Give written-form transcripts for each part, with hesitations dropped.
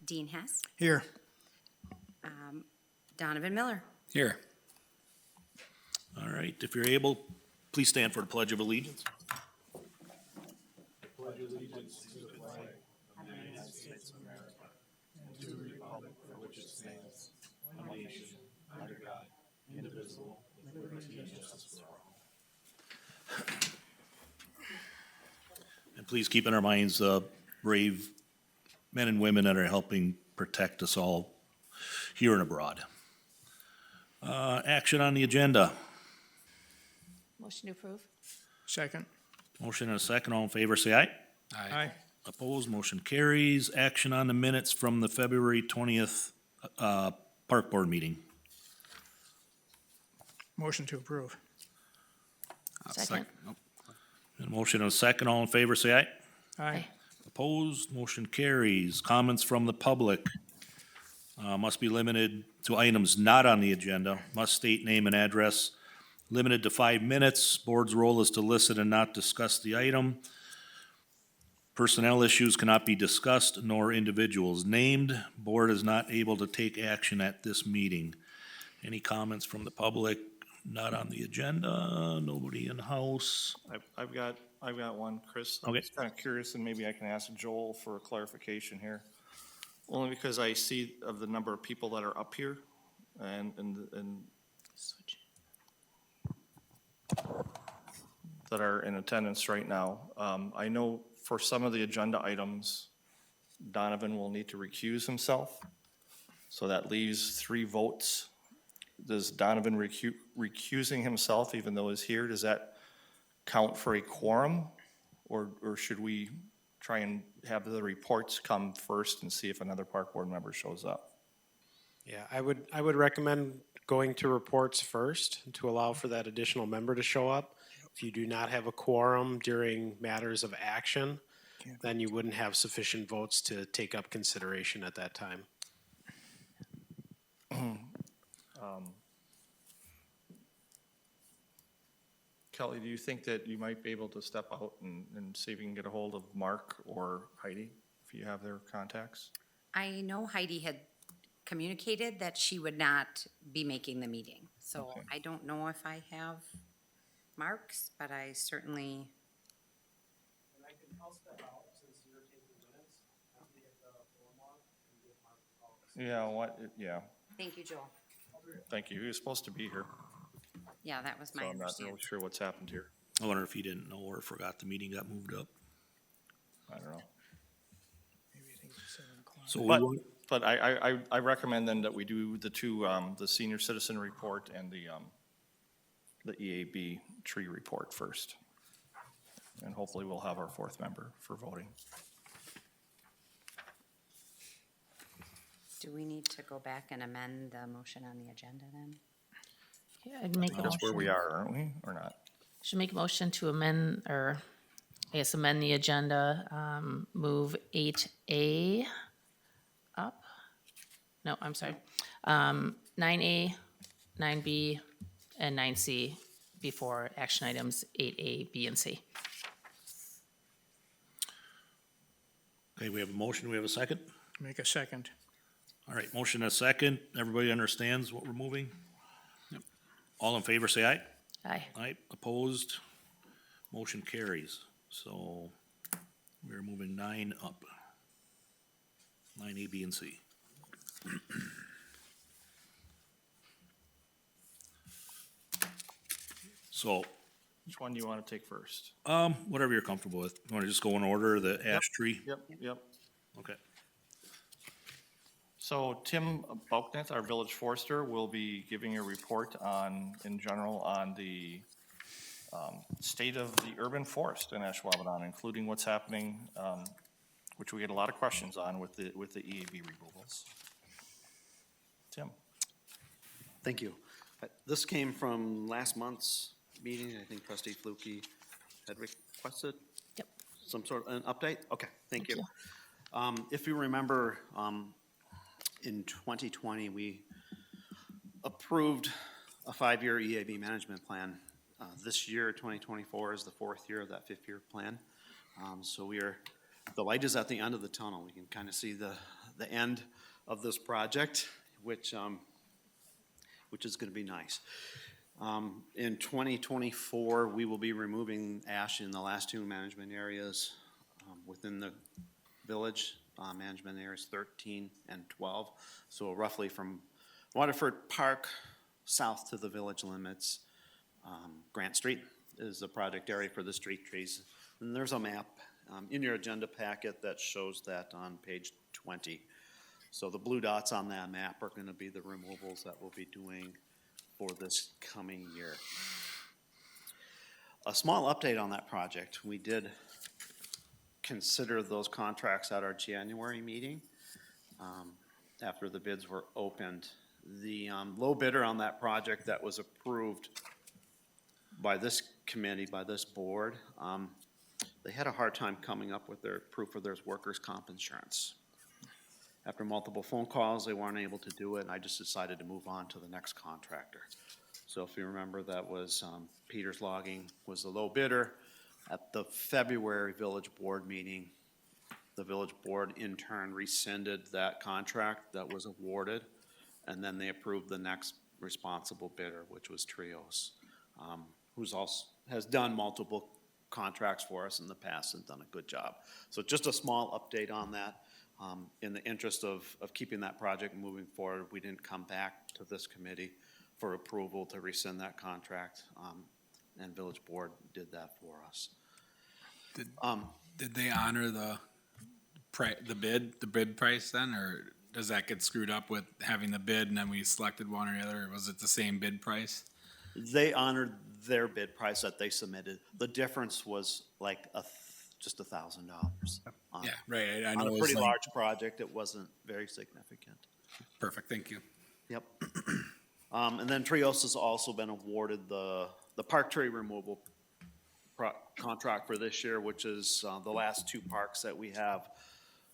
Dean Hess, Here. Donovan Miller. Here. All right, if you're able, please stand for the Pledge of Allegiance. And please keep in our minds the brave men and women that are helping protect us all here and abroad. Action on the agenda. Motion to approve. Second. Motion and a second. All in favor, say aye. Aye. Opposed, motion carries. Action on the minutes from the February 20th Park Board meeting. Motion to approve. Second. And motion and a second. All in favor, say aye. Aye. Opposed, motion carries. Comments from the public must be limited to items not on the agenda, must state name and address, limited to 5 minutes. Board's role is to listen and not discuss the item. Personnel issues cannot be discussed, nor individuals named. Board is not able to take action at this meeting. Any comments from the public not on the agenda? Nobody in the house? I've got one, Chris. Okay. I'm just kind of curious, and maybe I can ask Joel for a clarification here. Only because I see of the number of people that are up here and that are in attendance right now. I know for some of the agenda items, Donovan will need to recuse himself. So that leaves 3 votes. Does Donovan recusing himself, even though he's here, does that count for a quorum? Or should we try and have the reports come first and see if another park board member shows up? Yeah, I would recommend going to reports first to allow for that additional member to show up. If you do not have a quorum during matters of action, then you wouldn't have sufficient votes to take up consideration at that time. Kelly, do you think that you might be able to step out and see if you can get a hold of Mark or Heidi, if you have their contacts? I know Heidi had communicated that she would not be making the meeting. So Okay. I don't know if I have Mark's, but I certainly, I'll step out since you're taking minutes. I'm gonna get the form on and give Mark a call. Yeah, thank you, Joel. thank you. He was supposed to be here, Yeah, that was so my I'm not understanding. really sure what's happened here. I wonder if he didn't know or forgot the meeting got moved up. I don't know. Maybe I think it's 7 o'clock. So we But- will- But I recommend then that we do the 2, the senior citizen report and the EAB tree report first. And hopefully we'll have our 4th member for voting. Do we need to go back and amend the motion on the agenda then? Yeah, I'd make a That's where we motion. are, aren't we, or not? Should make a motion to amend, or I guess amend the agenda, move 8A up. No, I'm sorry. 9A, 9B, and 9C before action items 8A, B, and C. Okay, we have a motion, we have a second? Make a second. All right, motion and a second. Everybody understands what we're moving? Yep. All in favor, say aye. Aye. Aye, opposed? Motion carries. So we're moving 9 up. 9A, B, and C. So, Which one do you want to take first? whatever you're comfortable with. You want to just go in order, the ash tree? Yep. Okay. So Tim Bauknet, our village forester, will be giving a report in general, on the state of the urban forest in Ashwaubenon, including what's happening, which we get a lot of questions on with the EAB removals. Tim? Thank you. This came from last month's meeting. I think trustee Flukie had requested Yep. some sort of an update. Okay, thank you. If you remember, in 2020, we approved a 5-year EAB management plan. This year, 2024, is the 4th year of that 5th-year plan. So the light is at the end of the tunnel. We can kind of see the the end of this project, which is gonna be nice. In 2024, we will be removing ash in the last two management areas within the village, management areas 13 and 12. So roughly from Waterford Park south to the village limits. Grant Street is the project area for the street trees. And there's a map in your agenda packet that shows that on page 20. So the blue dots on that map are gonna be the removals that we'll be doing for this coming year. A small update on that project. We did consider those contracts at our January meeting after the bids were opened. The low bidder on that project that was approved by this committee, by this board, they had a hard time coming up with their proof of their workers' comp insurance. After multiple phone calls, they weren't able to do it, and I just decided to move on to the next contractor. So if you remember, that was Peters Logging was the low bidder. At the February village board meeting, the village board in turn rescinded that contract that was awarded, and then they approved the next responsible bidder, which was Trios, who's also has done multiple contracts for us in the past and done a good job. So just a small update on that. In the interest of keeping that project moving forward, we didn't come back to this committee for approval to rescind that contract, and village board did that for us. Did they honor the bid price then, or does that get screwed up with having the bid and then we selected one or the other, or was it the same bid price? They honored their bid price that they submitted. The difference was like just $1,000. Yeah, right, I On know a it was pretty like, large project, it wasn't very significant. perfect, thank you. Yep. And then Trios has also been awarded the park tree removal contract for this year, which is the last two parks that we have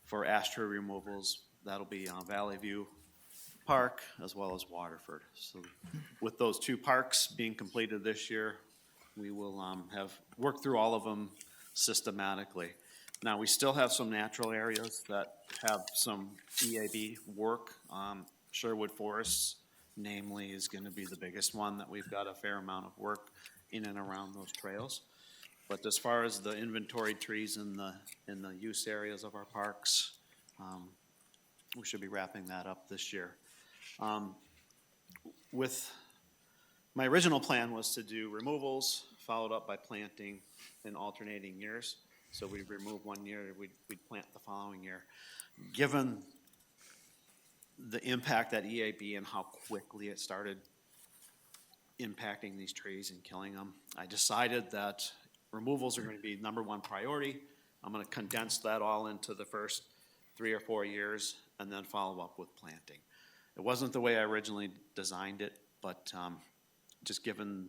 for ash tree removals. That'll be Valley View Park as well as Waterford. So with those two parks being completed this year, we will have worked through all of them systematically. Now, we still have some natural areas that have some EAB work. Sherwood Forests, namely, is gonna be the biggest one that we've got a fair amount of work in and around those trails. But as far as the inventory trees in the use areas of our parks, we should be wrapping that up this year. With, my original plan was to do removals, followed up by planting in alternating years. So we'd remove one year, we'd plant the following year. Given the impact that EAB and how quickly it started impacting these trees and killing them, I decided that removals are going to be number one priority. I'm going to condense that all into the first 3 or 4 years and then follow up with planting. It wasn't the way I originally designed it, but just given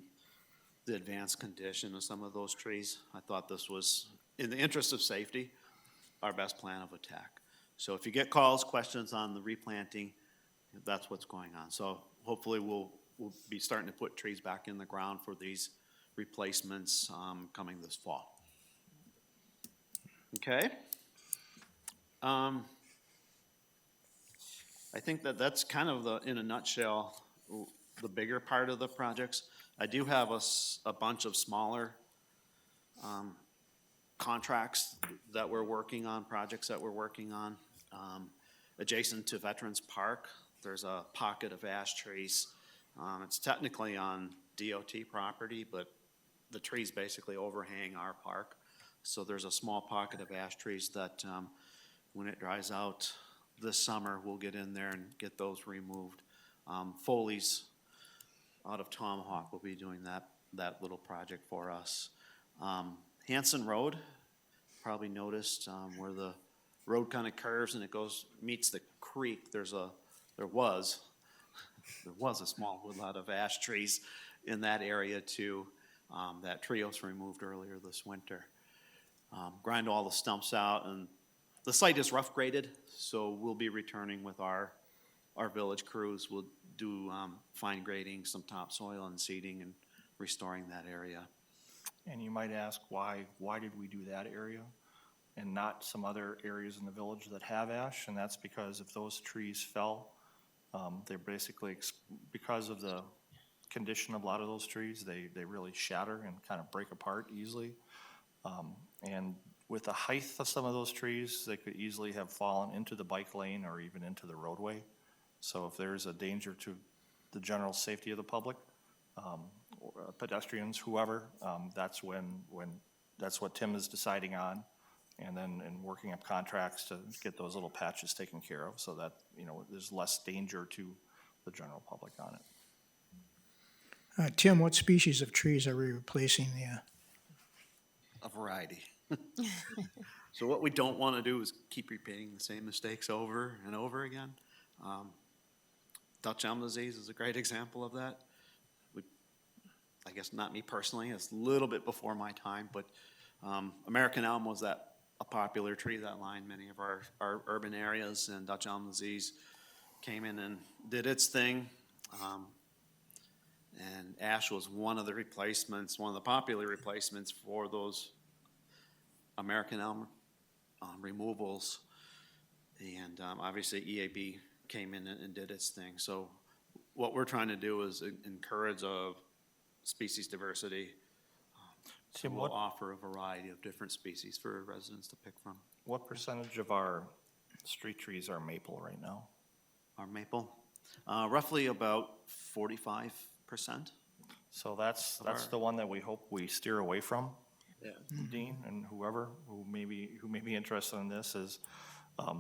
the advanced condition of some of those trees, I thought this was, in the interest of safety, our best plan of attack. So if you get calls, questions on the replanting, that's what's going on. So hopefully we'll be starting to put trees back in the ground for these replacements coming this fall. Okay. I think that's kind of in a nutshell, the bigger part of the projects. I do have a bunch of smaller contracts that we're working on, projects that we're working on. Adjacent to Veterans Park, there's a pocket of ash trees. It's technically on DOT property, but the trees basically overhang our park. So there's a small pocket of ash trees that when it dries out this summer, we'll get in there and get those removed. Foley's out of Tomahawk will be doing that little project for us. Hanson Road, probably noticed where the road kind of curves and it meets the creek. There was a small woodlot of ash trees in that area too, that Trios removed earlier this winter. Grind all the stumps out, and the site is rough graded, so we'll be returning with our village crews. We'll do fine grading, some topsoil and seeding and restoring that area. And you might ask, why did we do that area? and not some other areas in the village that have ash, and that's because if those trees fell, they're basically, because of the condition of a lot of those trees, they really shatter and kind of break apart easily. And with the height of some of those trees, they could easily have fallen into the bike lane or even into the roadway. So if there's a danger to the general safety of the public, or pedestrians, whoever, that's that's what Tim is deciding on. And then working up contracts to get those little patches taken care of so that, there's less danger to the general public on it. Tim, what species of trees are we replacing there? A variety. So what we don't want to do is keep repeating the same mistakes over and over again. Dutch elm disease is a great example of that. I guess not me personally, it's a little bit before my time, but American elm was a popular tree that lined many of our urban areas, and Dutch elm disease came in and did its thing. And ash was one of the replacements, one of the popular replacements for those American elm removals. And obviously EAB came in and did its thing. So what we're trying to do is encourage species diversity. So Tim, we'll offer a variety of different species for residents to pick from. What percentage of our street trees are maple right now? Our maple, roughly about 45%. So that's the one that we hope we steer away from. Yeah. Dean and whoever who may be interested in this is a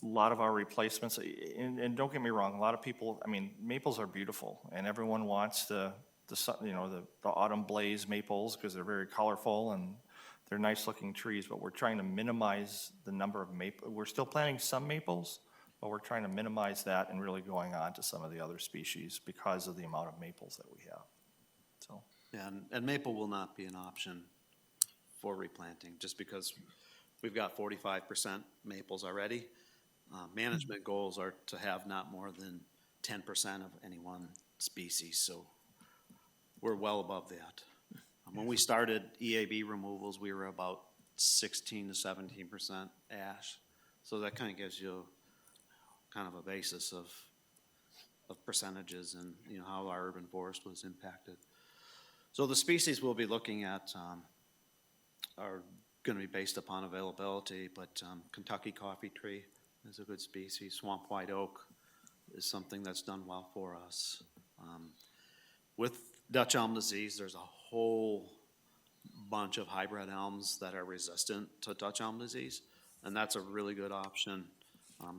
lot of our replacements, and don't get me wrong, a lot of people, maples are beautiful and everyone wants the autumn blaze maples because they're very colorful and they're nice looking trees, but we're trying to minimize the number of maple. We're still planting some maples, but we're trying to minimize that and really going on to some of the other species because of the amount of maples that we have. So. Yeah, and maple will not be an option for replanting just because we've got 45% maples already. Management goals are to have not more than 10% of any one species, so we're well above that. When we started EAB removals, we were about 16 to 17% ash, so that kind of gives you kind of a basis of percentages and how our urban forest was impacted. So the species we'll be looking at are going to be based upon availability, but Kentucky coffee tree is a good species. Swamp white oak is something that's done well for us. With Dutch elm disease, there's a whole bunch of hybrid elms that are resistant to Dutch elm disease, and that's a really good option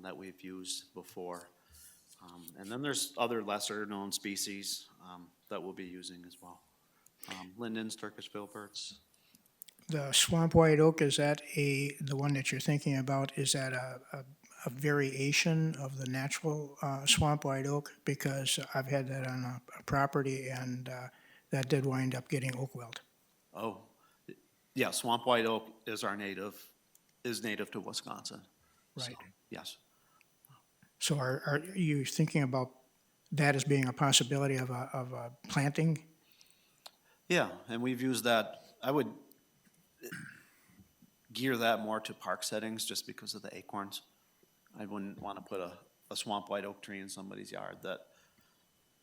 that we've used before. And then there's other lesser known species that we'll be using as well. Lindens, Turkish filberts. The swamp white oak, is that the one that you're thinking about, is that a variation of the natural swamp white oak? Because I've had that on a property and that did wind up getting oak wilt. Oh, yeah, swamp white oak is native to Wisconsin. Right. So, yes. So are you thinking about that as being a possibility of a planting? Yeah, and we've used that. I would gear that more to park settings just because of the acorns. I wouldn't want to put a swamp white oak tree in somebody's yard that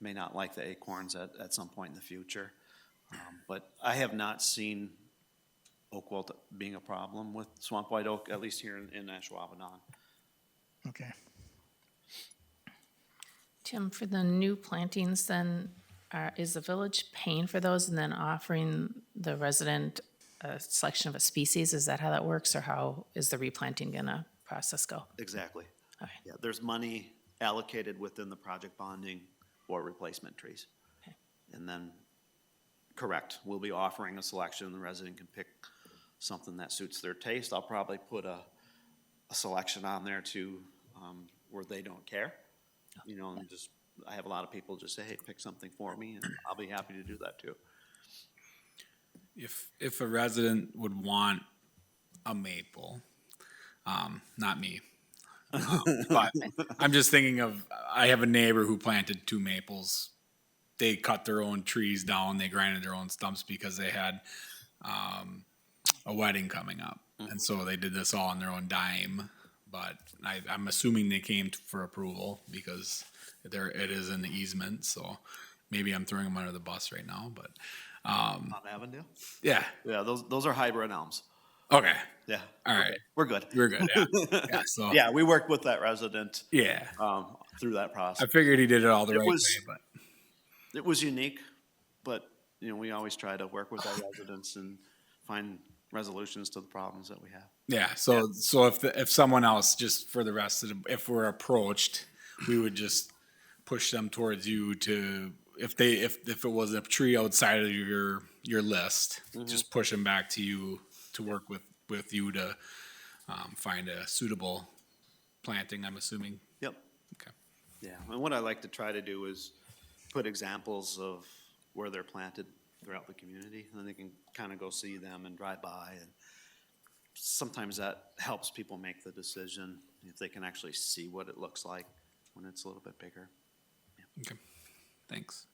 may not like the acorns at some point in the future. But I have not seen oak wilt being a problem with swamp white oak, at least here in Ashwaubenon. Okay. Tim, for the new plantings then, is the village paying for those and then offering the resident a selection of a species? Is that how that works, or how is the replanting gonna process go? Exactly. Okay. Yeah, there's money allocated within the project bonding for replacement trees. Okay. And then, correct, we'll be offering a selection. The resident can pick something that suits their taste. I'll probably put a selection on there too, where they don't care. And just, I have a lot of people just say, hey, pick something for me, and I'll be happy to do that too. If a resident would want a maple, not me, but I'm just thinking of, I have a neighbor who planted 2 maples. They cut their own trees down, they grinded their own stumps because they had a wedding coming up. And so they did this all on their own dime, but I'm assuming they came for approval because it is in the easement, so maybe I'm throwing them under the bus right now, but, On Avondale? yeah, Yeah, those are hybrid elms. okay, Yeah. all right. We're good. We're good, yeah. Yeah, so, Yeah, we worked with that resident, yeah. through that I process. figured he did it all the It right was- way, but, It was unique, but, we always try to work with our residents and find resolutions to the problems that we have. yeah, so if someone else, just for the rest of if we're approached, we would just push them towards you to, if it was a tree outside of your list, just push them back to you to work with you to, find a suitable planting, I'm assuming. Yep. Okay. Yeah, and what I like to try to do is put examples of where they're planted throughout the community, and then they can kind of go see them and drive by, and sometimes that helps people make the decision if they can actually see what it looks like when it's a little bit bigger. Okay, thanks.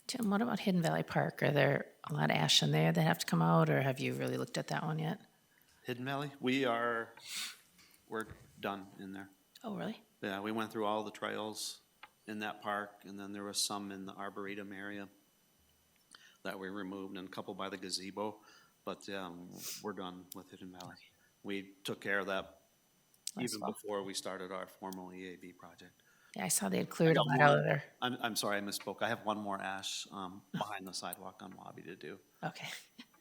Tim, what about Hidden Valley Park? Are there a lot of ash in there that have to come out, or have you really looked at that one yet? Hidden Valley, we're done in there. Oh, really? Yeah, we went through all the trails in that park, and then there was some in the Arboretum area that we removed, and a couple by the gazebo, but, we're done with Hidden Valley. We took care of that Last even fall. before we started our formal EAB project. Yeah, I saw they had cleared a got lot out one. of there. I'm sorry, I misspoke. I have one more ash, behind the sidewalk on Wabi to do. Okay.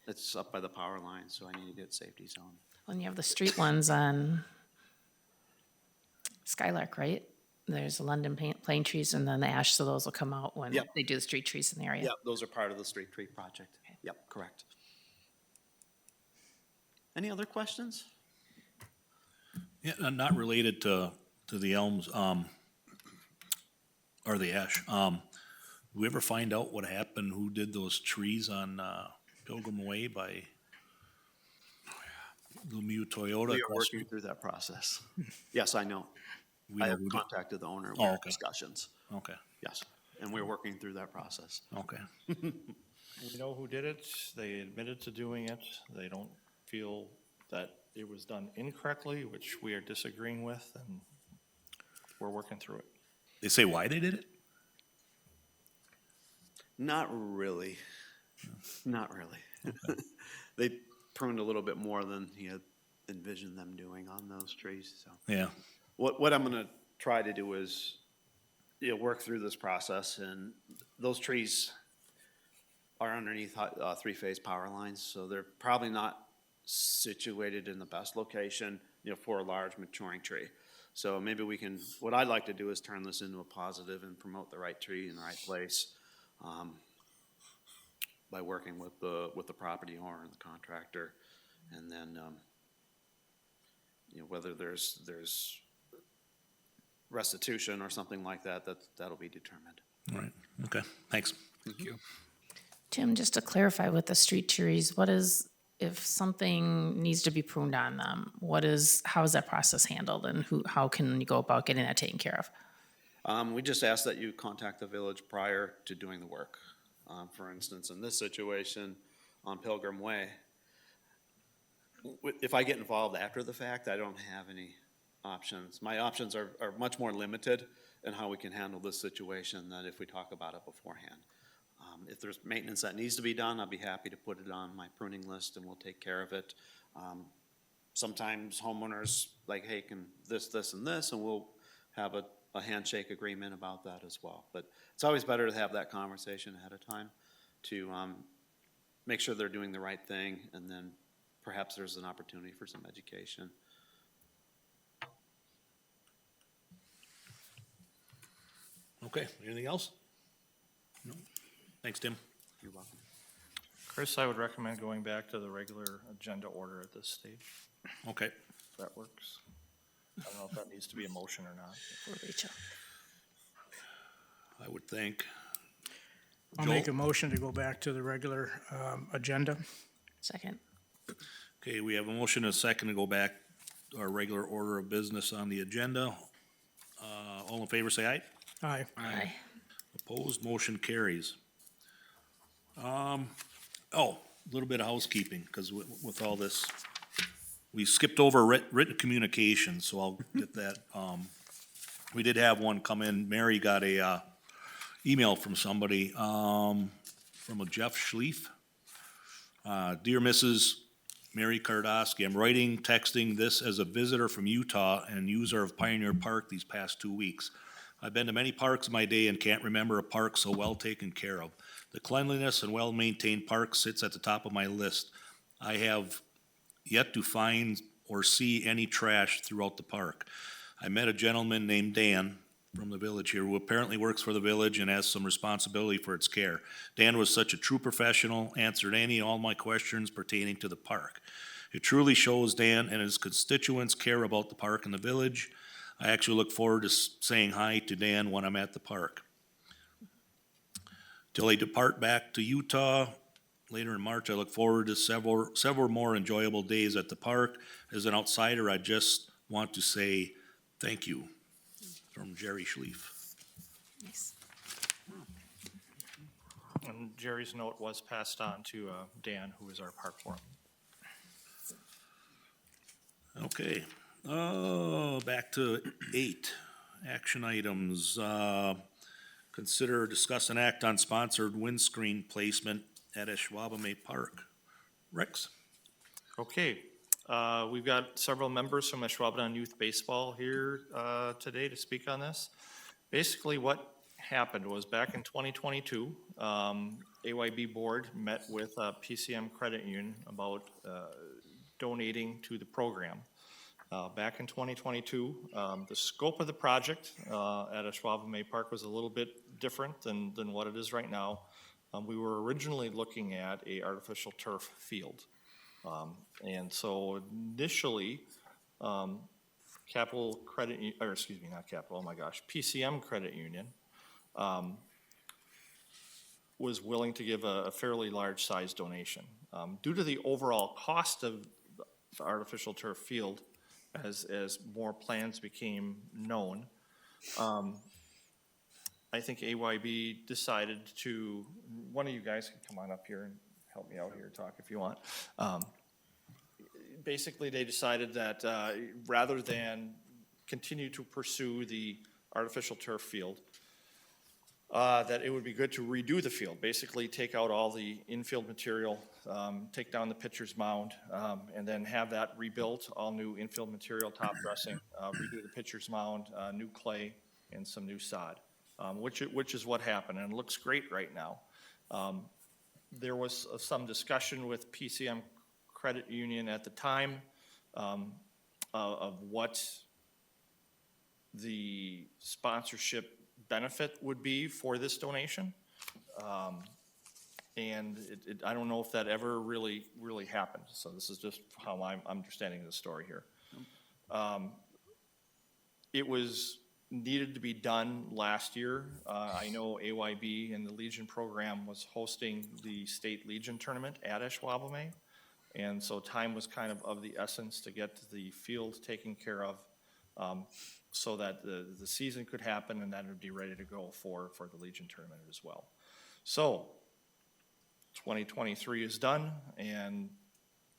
It's up by the power line, so I need to get safety zone. Well, and you have the street ones on Skylark, right? There's the London plane trees and then the ash, so those will come out when Yep. they do the street trees in the area. Yep, those are part of the street tree project. Okay. Yep, correct. Any other questions? Yeah, not related to the elms, or the ash. We ever find out what happened, who did those trees on, Pilgrim Way by Lemieux Toyota? We are across working the- through that process. Yes, I know. We I know have who did- contacted the owner. We Oh, have okay. discussions. Okay, Yes, and we're working through that process. okay. We know who did it, they admitted to doing it, they don't feel that it was done incorrectly, which we are disagreeing with, and we're working through it. They say why they did it? Not really. Not really. They pruned a little bit more than he had envisioned them doing on those trees, so. Yeah, What I'm gonna try to do is, work through this process, and those trees are underneath, three-phase power lines, so they're probably not situated in the best location, for a large maturing tree. So maybe we can, what I'd like to do is turn this into a positive and promote the right tree in the right place, by working with the property owner and the contractor, and then, whether there's restitution or something like that, that'll be determined. all right, okay, thanks. Thank you. Tim, just to clarify with the street trees, what is, if something needs to be pruned on them, how is that process handled and how can you go about getting that taken care of? We just ask that you contact the village prior to doing the work. For instance, in this situation on Pilgrim Way, if I get involved after the fact, I don't have any options. My options are much more limited in how we can handle this situation than if we talk about it beforehand. If there's maintenance that needs to be done, I'll be happy to put it on my pruning list and we'll take care of it. Sometimes homeowners like, hey, can this, and this, and we'll have a handshake agreement about that as well. But it's always better to have that conversation ahead of time to make sure they're doing the right thing, and then perhaps there's an opportunity for some education. Okay, anything else? No. Thanks, Tim. You're welcome. Chris, I would recommend going back to the regular agenda order at this stage, Okay, if that works. I don't know if that needs to be a motion or not. For Rachel. I would think. I'll make a motion to go back to the regular agenda. Second. Okay, we have a motion and a second to go back to our regular order of business on the agenda. All in favor, say aye. Aye. Aye. Opposed, motion carries. A little bit of housekeeping, because with all this we skipped over written communication, so I'll get that. We did have one come in. Mary got a, email from somebody, from a Jeff Schlief. Dear Mrs. Mary Kardowski, I'm writing, texting this as a visitor from Utah and user of Pioneer Park these past 2 weeks. I've been to many parks in my day and can't remember a park so well taken care of. The cleanliness and well-maintained park sits at the top of my list. I have yet to find or see any trash throughout the park. I met a gentleman named Dan from the village here who apparently works for the village and has some responsibility for its care. Dan was such a true professional, answered any and all my questions pertaining to the park. It truly shows Dan and his constituents care about the park and the village. I actually look forward to saying hi to Dan when I'm at the park. Till I depart back to Utah later in March, I look forward to several more enjoyable days at the park. As an outsider, I just want to say thank you. From Jerry Schlief. Nice. And Jerry's note was passed on to Dan, who is our park foreman. Okay, back to 8, action items. Consider, discuss, and act on sponsored windscreen placement at Ashwaubomay Park. Rex? Okay, we've got several members from Ashwaubenon Youth Baseball here today to speak on this. Basically, what happened was back in 2022, AYB board met with PCM Credit Union about donating to the program. Back in 2022, the scope of the project at Ashwaubomay Park was a little bit different than what it is right now. We were originally looking at a artificial turf field. And so initially, Capital Credit, or excuse me, not Capital, oh my gosh, PCM Credit Union was willing to give a fairly large size donation. Due to the overall cost of the artificial turf field, as more plans became known, I think AYB decided to, one of you guys can come on up here and help me out here, talk if you want. Basically, they decided that rather than continue to pursue the artificial turf field, that it would be good to redo the field, basically take out all the infield material, take down the pitcher's mound, and then have that rebuilt, all new infield material, top dressing, redo the pitcher's mound, new clay, and some new sod, which is what happened, and it looks great right now. There was some discussion with PCM Credit Union at the time of what the sponsorship benefit would be for this donation. And I don't know if that ever really happened. So this is just how I'm understanding the story here. It was needed to be done last year. I know AYB and the Legion program was hosting the state Legion tournament at Ashwaubomay. And so time was kind of the essence to get the field taken care of, so that the season could happen and that it would be ready to go for the Legion tournament as well. So 2023 is done, and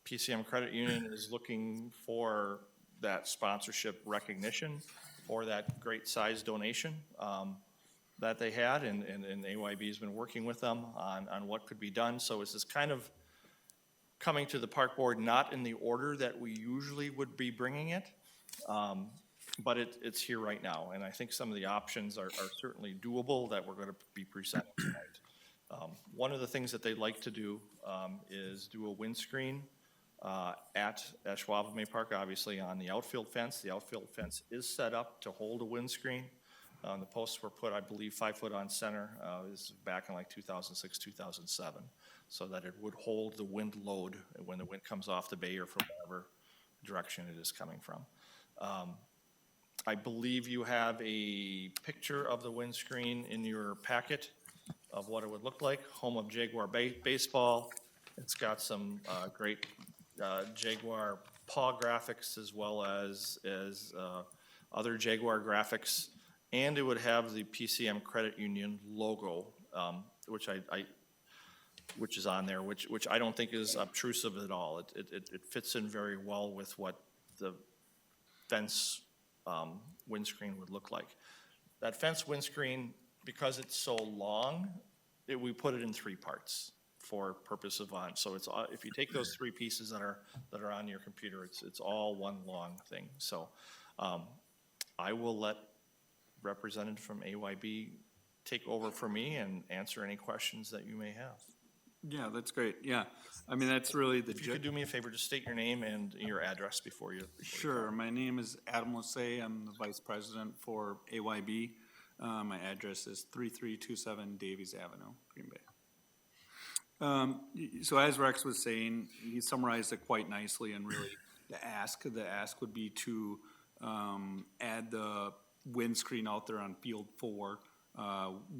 PCM Credit Union is looking for that sponsorship recognition for that great size donation that they had, and AYB has been working with them on what could be done. So it's this kind of coming to the park board not in the order that we usually would be bringing it, but it's here right now. And I think some of the options are certainly doable that we're going to be presenting tonight. One of the things that they'd like to do is do a windscreen at Ashwaubomay Park, obviously on the outfield fence. The outfield fence is set up to hold a windscreen. The posts were put, I believe, 5 foot on center. This is back in like 2006, 2007, so that it would hold the wind load when the wind comes off the bay or from whatever direction it is coming from. I believe you have a picture of the windscreen in your packet of what it would look like. Home of Jaguar baseball. It's got some great Jaguar paw graphics as well as other Jaguar graphics. And it would have the PCM Credit Union logo, which which is on there, which I don't think is obtrusive at all. It fits in very well with what the fence windscreen would look like. That fence windscreen, because it's so long, we put it in 3 parts for purpose of on. So it's if you take those 3 pieces that are on your computer, it's all one long thing. So I will let representative from AYB take over for me and answer any questions that you may have. Yeah, that's great. Yeah, I mean, that's really the. If you could do me a favor, just state your name and your address before you. Sure, my name is Adam Lassay. I'm the vice president for AYB. My address is 3327 Davies Avenue, Green Bay. So as Rex was saying, he summarized it quite nicely, and really the ask would be to add the windscreen out there on field 4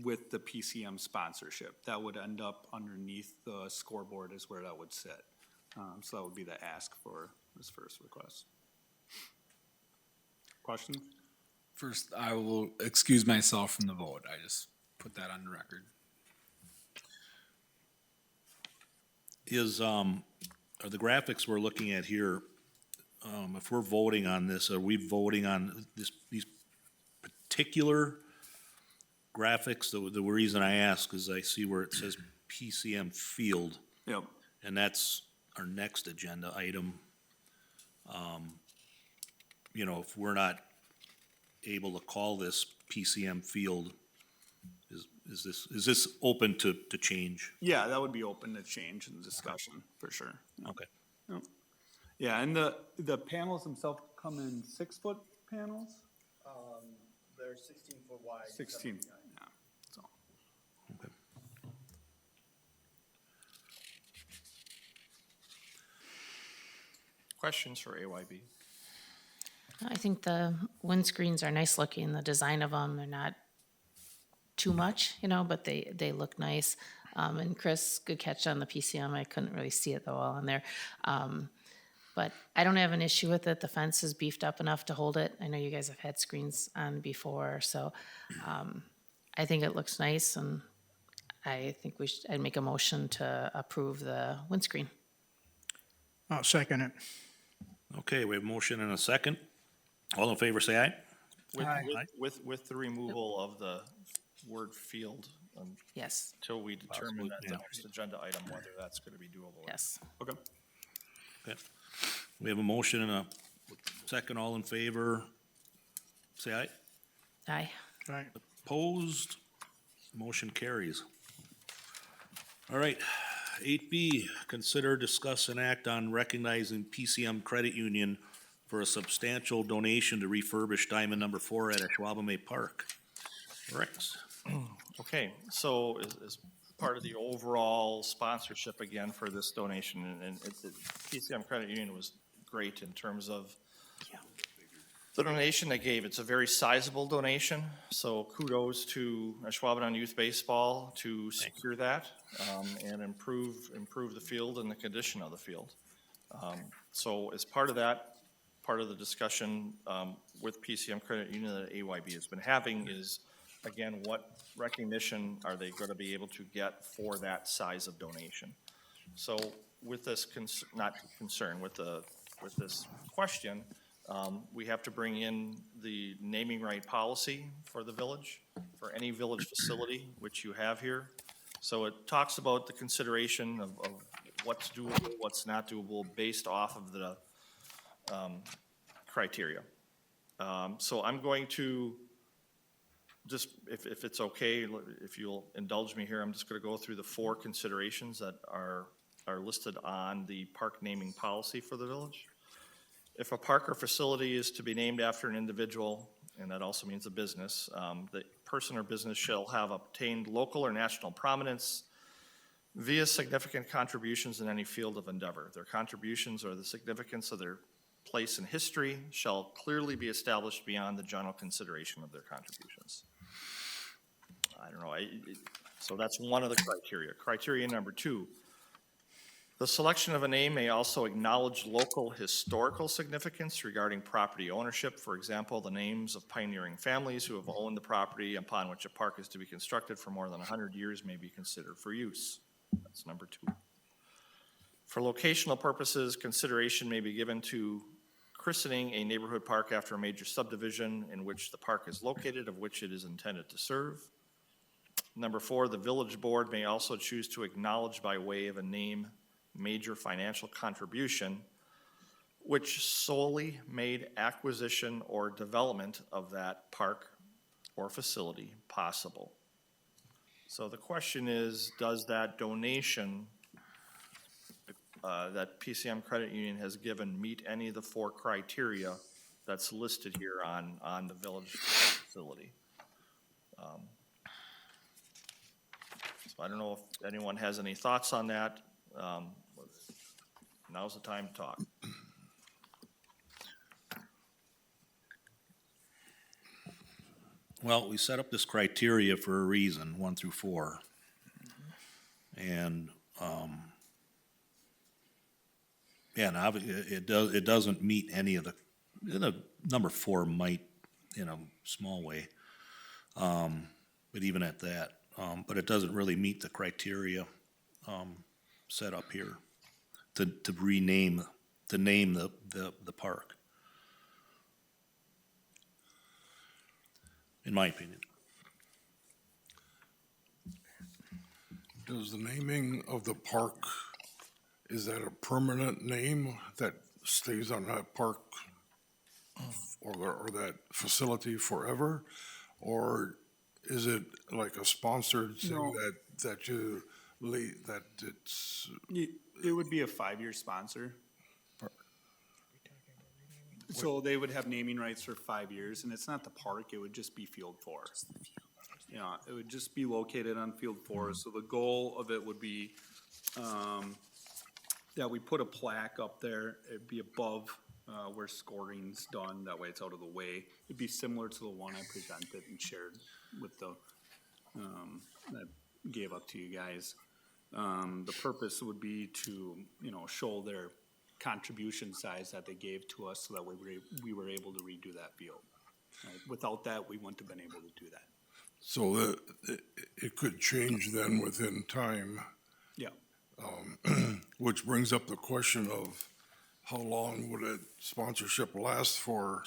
with the PCM sponsorship. That would end up underneath the scoreboard is where that would sit. So that would be the ask for this first request. Question? First, I will excuse myself from the vote. I just put that on the record. Are the graphics we're looking at here, if we're voting on this, are we voting on these particular graphics? The reason I ask is I see where it says PCM Field, Yep. and that's our next agenda item. You know, if we're not able to call this PCM Field, is this open to change? Yeah, that would be open to change and discussion, for sure. Okay. Yep. Yeah, and the panels themselves come in 6-foot panels? They're 16-foot wide. 16, yeah, so. Okay. Questions for AYB? I think the windscreens are nice looking, the design of them, they're not too much, but they look nice. And Chris, good catch on the PCM, I couldn't really see it though all on there. But I don't have an issue with it, the fence is beefed up enough to hold it. I know you guys have had screens on before, so I think it looks nice, and I think I'd make a motion to approve the windscreen. I'll second it. Okay, we have a motion and a second. All in favor, say aye. With the removal of the word field Yes, until we determine at the yeah. next agenda item whether that's going to be doable. yes. Okay. Okay. We have a motion and a second. All in favor, say aye. Aye. Right. Opposed? Motion carries. All right, 8B, consider, discuss, and act on recognizing PCM Credit Union for a substantial donation to refurbish Diamond Number 4 at Ashwaubomay Park. Rex? Okay, so as part of the overall sponsorship again for this donation, and PCM Credit Union was great in terms of the donation they gave. It's a very sizable donation, so kudos to Ashwaubenon Youth Baseball to secure that and improve the field and the condition of the field. So as part of that, part of the discussion with PCM Credit Union that AYB has been having is, again, what recognition are they going to be able to get for that size of donation? So with this with this question, we have to bring in the naming right policy for the village, for any village facility, which you have here. So it talks about the consideration of what's doable, what's not doable, based off of the criteria. So I'm going to just, if it's okay, if you'll indulge me here, I'm just going to go through the 4 considerations that are listed on the park naming policy for the village. If a park or facility is to be named after an individual, and that also means a business, the person or business shall have obtained local or national prominence via significant contributions in any field of endeavor. Their contributions or the significance of their place in history shall clearly be established beyond the general consideration of their contributions. I don't know, so that's one of the criteria. Criteria number 2, the selection of a name may also acknowledge local historical significance regarding property ownership. For example, the names of pioneering families who have owned the property upon which a park is to be constructed for more than 100 years may be considered for use. That's number 2. For locational purposes, consideration may be given to christening a neighborhood park after a major subdivision in which the park is located, of which it is intended to serve. Number 4, the village board may also choose to acknowledge by way of a name major financial contribution which solely made acquisition or development of that park or facility possible. So the question is, does that donation that PCM Credit Union has given meet any of the 4 criteria that's listed here on the village facility? So I don't know if anyone has any thoughts on that. Now's the time to talk. Well, we set up this criteria for a reason, 1 through 4. And, yeah, and it doesn't meet any of the number 4 might, in a small way. But even at that, but it doesn't really meet the criteria, set up here to rename, to name the park. In my opinion. Does the naming of the park, is that a permanent name that stays on that park or that facility forever? Or is it like a sponsored thing No. that it's, It would be a 5-year sponsor. So they would have naming rights for 5 years, and it's not the park, it would just be Field 4. Yeah, it would just be located on Field 4, so the goal of it would be, that we put a plaque up there, it'd be above, where scoring's done, that way it's out of the way. It'd be similar to the one I presented and shared with the, that gave up to you guys. The purpose would be to, show their contribution size that they gave to us so that we were able to redo that field. Right? Without that, we wouldn't have been able to do that. so it could change then within time? Yeah. Which brings up the question of how long would a sponsorship last for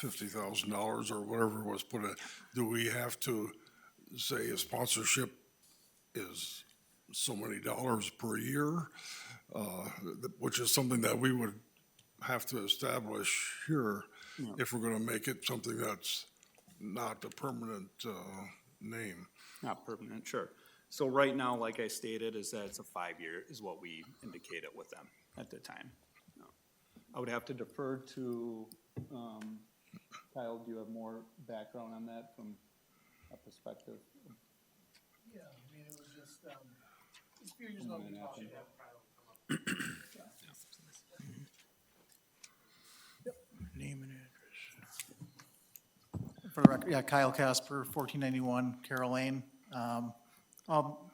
$50,000 or whatever was put in? Do we have to say a sponsorship is so many dollars per year? Which is something that we would have to establish here if we're gonna make it something that's not a permanent, name. Not permanent, sure. So right now, like I stated, is that it's a 5-year is what we indicated with them at the time. No. I would have to defer to, Kyle, do you have more background on that from a perspective? Yeah, I mean, it was just, a few years ago, we talked about name and address. For the record, yeah, Kyle Casper, 1491 Carroll Lane.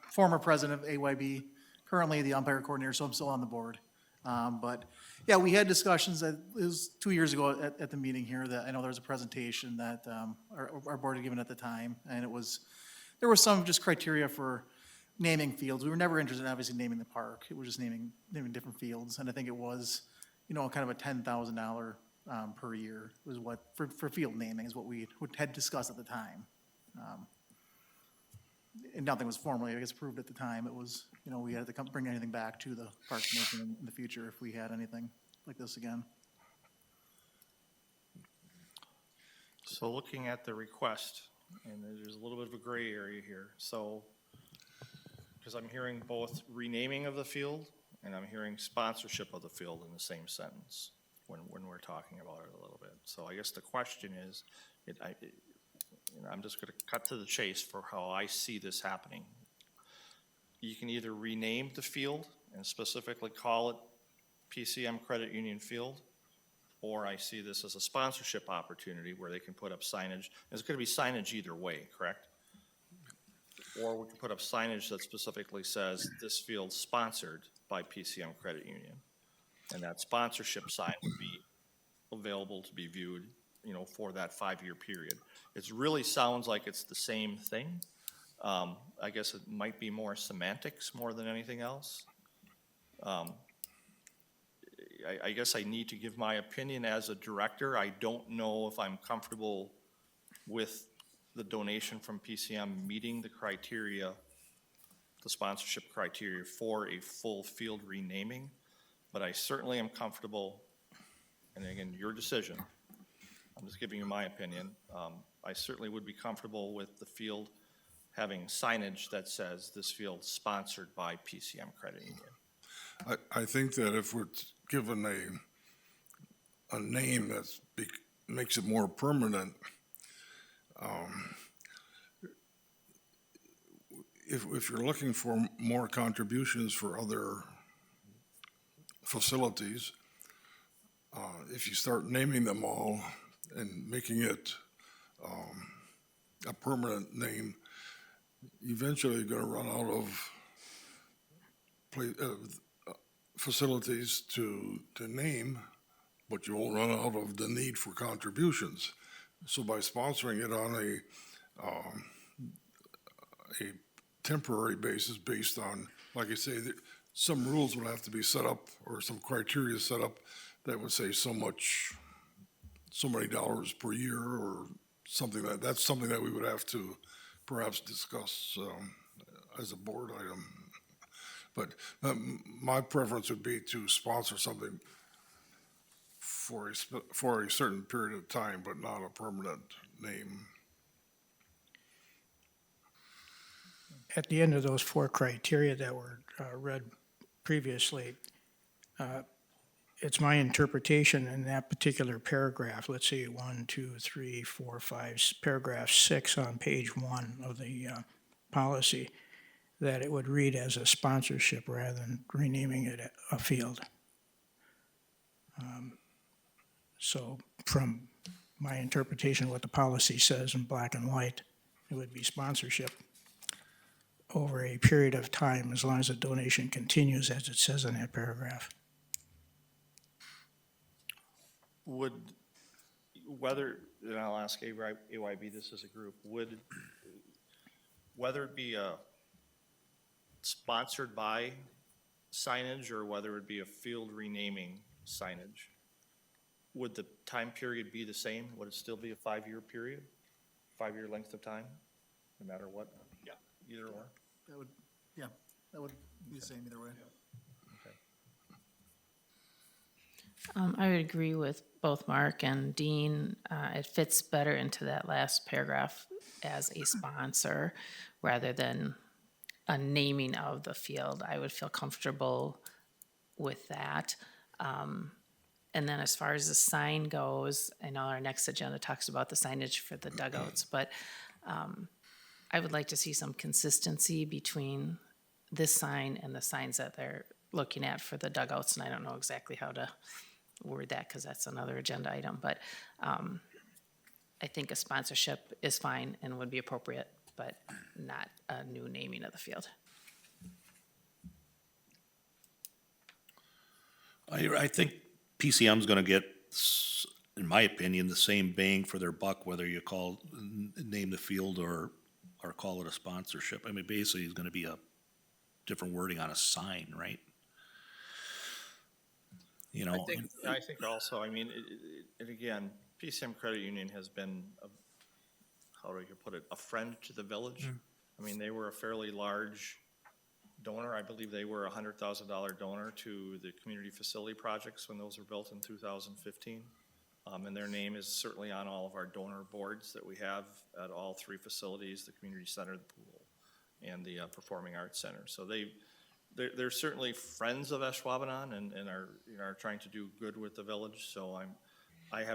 Former president of AYB, currently the umpire coordinator, so I'm still on the board. But, yeah, we had discussions, that it was 2 years ago at the meeting here, that I know there was a presentation that our board had given at the time, and there was some just criteria for naming fields. We were never interested in obviously naming the park. It was just naming different fields, and I think it was, kind of a $10,000 per year was what, for field naming is what we had discussed at the time. And nothing was formally, I guess, approved at the time. It was, we had to bring anything back to the Park Commission in the future if we had anything like this again. So looking at the request, and there's a little bit of a gray area here, so, because I'm hearing both renaming of the field, and I'm hearing sponsorship of the field in the same sentence when we're talking about it a little bit. So I guess the question is, I'm just gonna cut to the chase for how I see this happening. You can either rename the field and specifically call it PCM Credit Union Field, or I see this as a sponsorship opportunity where they can put up signage. There's gonna be signage either way, correct? Or we can put up signage that specifically says this field's sponsored by PCM Credit Union. And that sponsorship sign would be available to be viewed, for that 5-year period. It really sounds like it's the same thing. I guess it might be more semantics more than anything else. I guess I need to give my opinion as a director. I don't know if I'm comfortable with the donation from PCM meeting the criteria, the sponsorship criteria for a full field renaming, but I certainly am comfortable, and again, your decision. I'm just giving you my opinion. I certainly would be comfortable with the field having signage that says this field sponsored by PCM Credit Union. I think that if we're given a name that makes it more permanent, if you're looking for more contributions for other facilities, if you start naming them all and making it a permanent name, eventually you're gonna run out of facilities to name, but you won't run out of the need for contributions. So by sponsoring it on a temporary basis based on, like I say, some rules would have to be set up or some criteria set up that would say so many dollars per year or something that's something that we would have to perhaps discuss as a board item. But my preference would be to sponsor something for a certain period of time, but not a permanent name. At the end of those 4 criteria that were read previously, it's my interpretation in that particular paragraph, let's see, 1, 2, 3, 4, 5, paragraph 6 on page 1 of the policy, that it would read as a sponsorship rather than renaming it a field. So from my interpretation, what the policy says in black and white, it would be sponsorship over a period of time, as long as the donation continues, as it says in that paragraph. Would, whether, and I'll ask AYB this as a group, whether it be a sponsored by signage or whether it be a field renaming signage, would the time period be the same? Would it still be a 5-year period, 5-year length of time, no matter what? Yeah. Either or? That would be the same either way. I would agree with both Mark and Dean. It fits better into that last paragraph as a sponsor rather than a naming of the field. I would feel comfortable with that. And then as far as the sign goes, I know our next agenda talks about the signage for the dugouts, but I would like to see some consistency between this sign and the signs that they're looking at for the dugouts, and I don't know exactly how to word that because that's another agenda item, but I think a sponsorship is fine and would be appropriate, but not a new naming of the field. I think PCM's gonna get, in my opinion, the same bang for their buck, whether you name the field or call it a sponsorship. I mean, basically, it's gonna be a different wording on a sign, right? You know. I think also, I mean, and again, PCM Credit Union has been, how do you put it, a friend to the village. I mean, they were a fairly large donor. I believe they were a $100,000 donor to the community facility projects when those were built in 2015. And their name is certainly on all of our donor boards that we have at all 3 facilities, the community center, the pool, and the Performing Arts Center. So they're certainly friends of Ashwaubenon and are trying to do good with the village. So I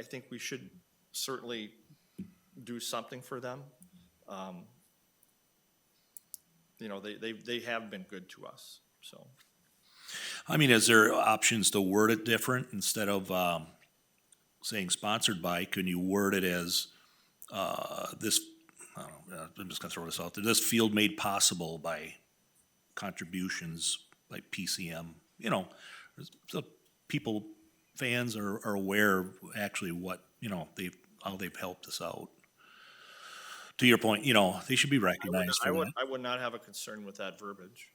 think we should certainly do something for them. You know, they have been good to us, so. I mean, is there options to word it different instead of saying sponsored by? Can you word it as this? I don't know, I'm just gonna throw this out there. This field made possible by contributions by PCM. You know, so fans are aware of actually what how they've helped us out. to your point, you know, they should be recognized I for would, that. I would not have a concern with that verbiage.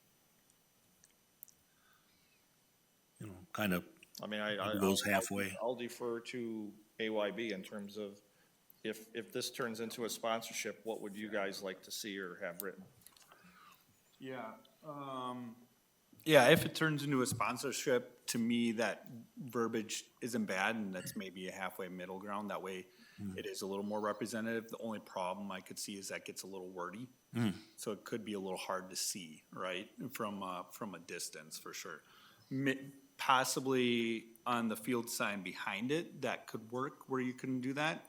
You know, kind of I mean, I. goes I'll- halfway. I'll defer to AYB in terms of if this turns into a sponsorship, what would you guys like to see or have written? Yeah, yeah, if it turns into a sponsorship, to me, that verbiage isn't bad, and that's maybe a halfway middle ground. That way, it is a little more representative. The only problem I could see is that gets a little wordy. So it could be a little hard to see, right, from a distance, for sure. Possibly on the field sign behind it, that could work where you can do that.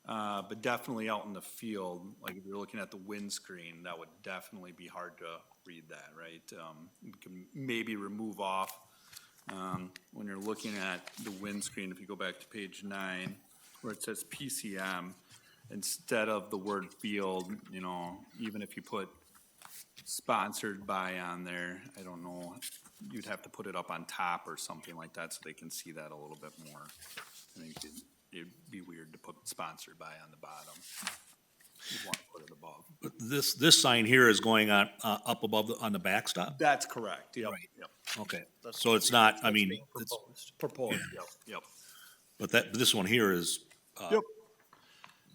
But definitely out in the field, like if you're looking at the windscreen, that would definitely be hard to read that, right? You can maybe remove off, when you're looking at the windscreen, if you go back to page 9, where it says PCM, instead of the word field, you know, even if you put sponsored by on there, I don't know, you'd have to put it up on top or something like that so they can see that a little bit more. I think it'd be weird to put sponsored by on the bottom. You'd want to put it above. But this sign here is going on, up above on the backstop? That's correct, yep, Right. yep. Okay, so it's not, I That's mean, being it's, Proposed, yep, yep. but this one here is, Yep.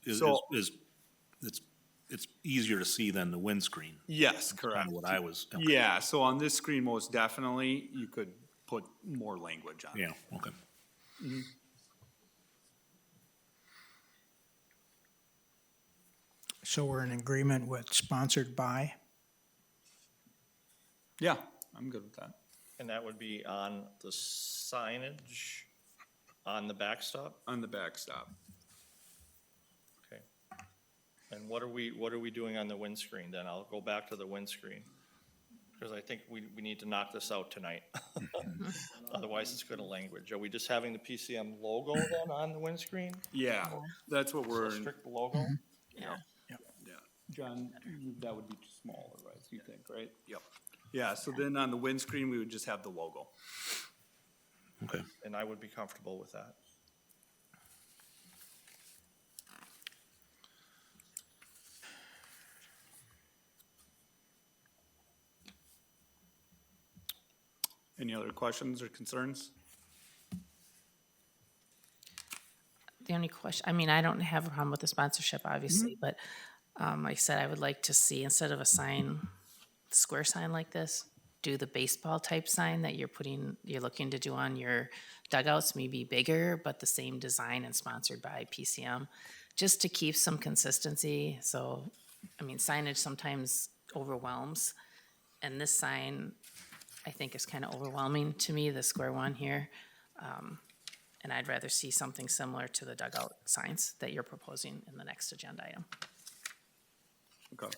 is, So- it's easier to see than the windscreen. Yes, Kind correct. of what I was, okay. Yeah, so on this screen, most definitely, you could put more language on it. Yeah, okay. So we're in agreement with sponsored by? Yeah, I'm good with that. And that would be on the signage on the backstop? On the backstop. Okay. And what are we doing on the windscreen then? I'll go back to the windscreen. Because I think we need to knock this out tonight. Otherwise, it's good language. Are we just having the PCM logo then on the windscreen? Yeah, that's what So we're, strict the logo? Yeah. yeah. John, that would be too small, right, you think, right? Yep. Yeah, so then on the windscreen, we would just have the logo. Okay. And I would be comfortable with that. Any other questions or concerns? The only question, I mean, I don't have a problem with the sponsorship, obviously, but like I said, I would like to see, instead of a sign, square sign like this, do the baseball type sign that you're looking to do on your dugouts, maybe bigger, but the same design and sponsored by PCM, just to keep some consistency. So, I mean, signage sometimes overwhelms, and this sign, I think, is kind of overwhelming to me, the square one here. And I'd rather see something similar to the dugout signs that you're proposing in the next agenda item. Okay.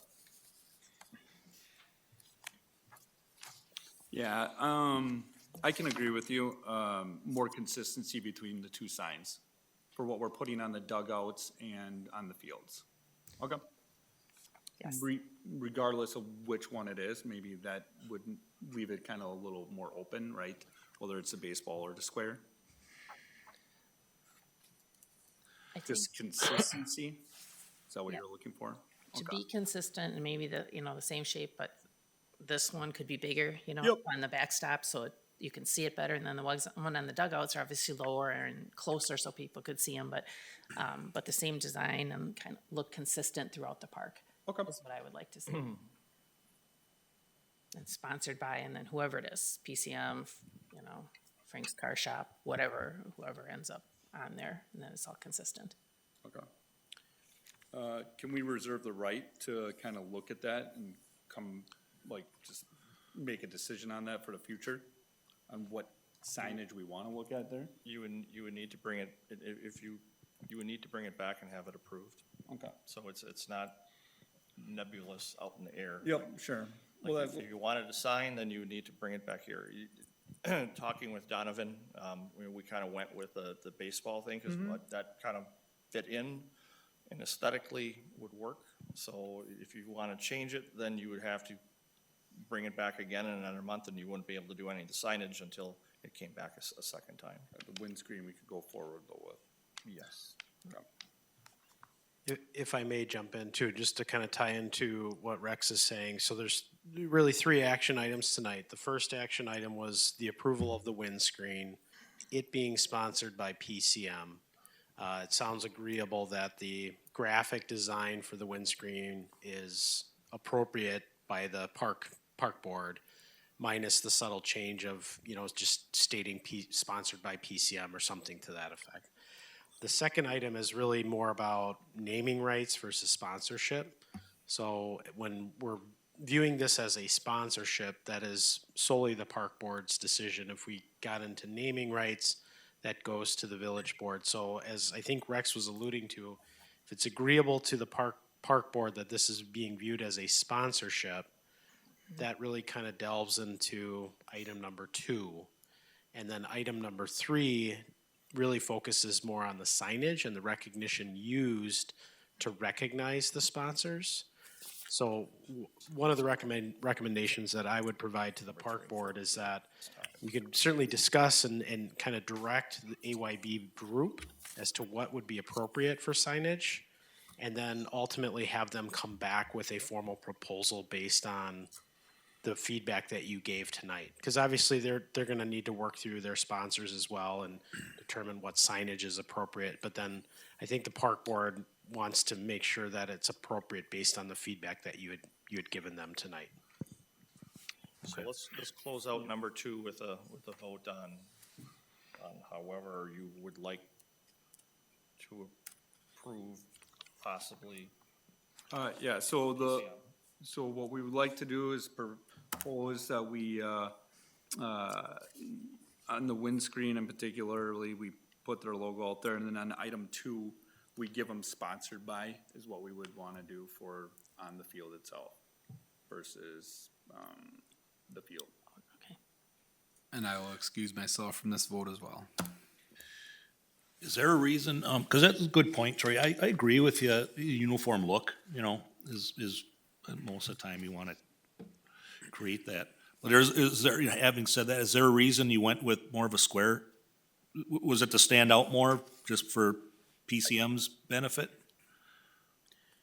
Yeah, I can agree with you. More consistency between the two signs for what we're putting on the dugouts and on the fields. Okay. Yes. Regardless of which one it is, maybe that would leave it kind of a little more open, right? Whether it's the baseball or the square. I think Just consistency. Is that what Yeah. you're looking for? to Okay. be consistent and maybe the same shape, but this one could be bigger, Yep. on the backstop, so you can see it better. And then the one on the dugouts are obviously lower and closer so people could see them, but the same design and kind of look consistent throughout the park. Okay. Is what I would like to see. And sponsored by, and then whoever it is, PCM, Frank's Car Shop, whoever ends up on there, and then it's all consistent. Okay. Can we reserve the right to kind of look at that and just make a decision on that for the future? On what signage we want to look at there? You would need to bring it, you would need to bring it back and have it approved. Okay. So it's not nebulous out in the air. Yep, sure. Like if you wanted to sign, then you would need to bring it back here. Talking with Donovan, we kind of went with the baseball thing, because that kind of fit in and aesthetically would work. So if you want to change it, then you would have to bring it back again in another month, and you wouldn't be able to do any of the signage until it came back a second time. The windscreen we could go forward though with. Yes. Okay. If I may jump in too, just to kind of tie into what Rex is saying. So there's really 3 action items tonight. The first action item was the approval of the windscreen, it being sponsored by PCM. It sounds agreeable that the graphic design for the windscreen is appropriate by the park board, minus the subtle change of, just stating sponsored by PCM or something to that effect. The second item is really more about naming rights versus sponsorship. So when we're viewing this as a sponsorship, that is solely the park board's decision. If we got into naming rights, that goes to the village board. So as I think Rex was alluding to, if it's agreeable to the park board that this is being viewed as a sponsorship, that really kind of delves into item number 2. And then item number 3 really focuses more on the signage and the recognition used to recognize the sponsors. So one of the recommendations that I would provide to the park board is that we could certainly discuss and kind of direct the AYB group as to what would be appropriate for signage, and then ultimately have them come back with a formal proposal based on the feedback that you gave tonight. Because obviously they're going to need to work through their sponsors as well and determine what signage is appropriate. But then I think the park board wants to make sure that it's appropriate based on the feedback that you had given them tonight. So let's close out number 2 with a vote on however you would like to approve possibly. Yeah, so what we would like to do is propose that we, on the windscreen in particularly, we put their logo out there, and then on item 2, we give them sponsored by, is what we would want to do for on the field itself versus, the field. And I will excuse myself from this vote as well. Is there a reason, because that's a good point, Troy, I agree with you, uniform look, is most of the time you want to create that. But is there, having said that, is there a reason you went with more of a square? Was it to stand out more, just for PCM's benefit?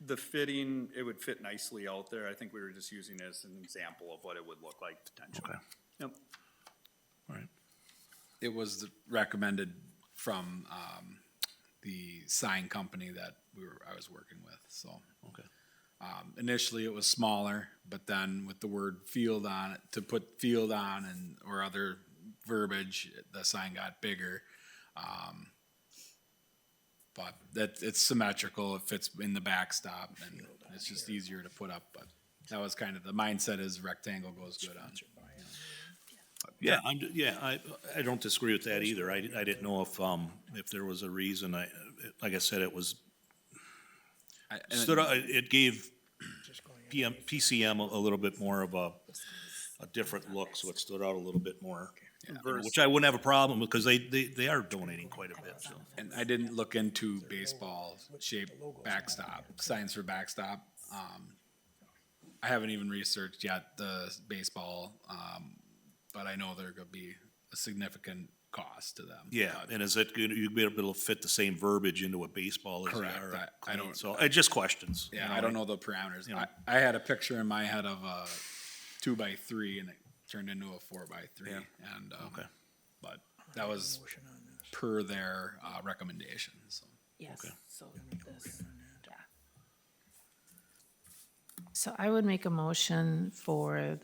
The fitting, it would fit nicely out there. I think we were just using it as an example of what it would look like potentially. Okay. Yep. All right. It was recommended from the sign company that I was working with, so. Okay. Initially, it was smaller, but then with the word field on it, to put field on or other verbiage, the sign got bigger. But it's symmetrical, it fits in the backstop, and it's just easier to put up, but that was kind of, the mindset is rectangle goes good on. Yeah, I don't disagree with that either. I didn't know if there was a reason. Like I said, it was, it gave PCM a little bit more of a different look, so it stood out a little bit more. Which I wouldn't have a problem with, because they are donating quite a bit, so. And I didn't look into baseball shape backstop, signs for backstop. I haven't even researched yet the baseball, but I know there could be a significant cost to them. Yeah, and is it good, you'd be able to fit the same verbiage into a baseball as you Correct. are? I don't- So, just questions. Yeah, you know, I don't know the parameters. You know. I had a picture in my head of a 2x3 and it turned into a 4x3. Yeah. And, Okay. but that was per their recommendation, so. Yes, so this, yeah. So I would make a motion for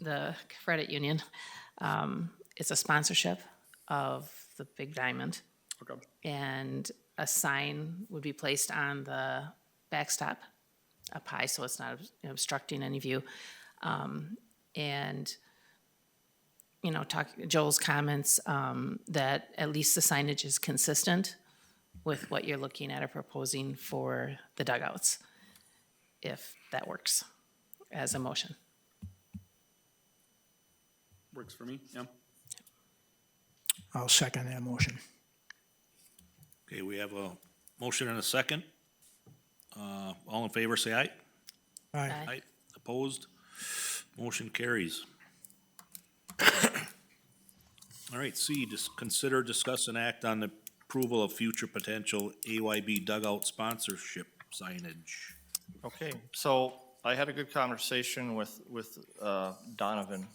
the credit union. It's a sponsorship of the Big Diamond. Okay. And a sign would be placed on the backstop up high, so it's not obstructing any view. And, Joel's comments, that at least the signage is consistent with what you're looking at or proposing for the dugouts, if that works as a motion. Works for me, yeah. I'll second that motion. Okay, we have a motion and a second. All in favor, say aye. Aye. Aye. Opposed? Motion carries. All right, C, just consider, discuss, and act on the approval of future potential AYB dugout sponsorship signage. Okay, so I had a good conversation with Donovan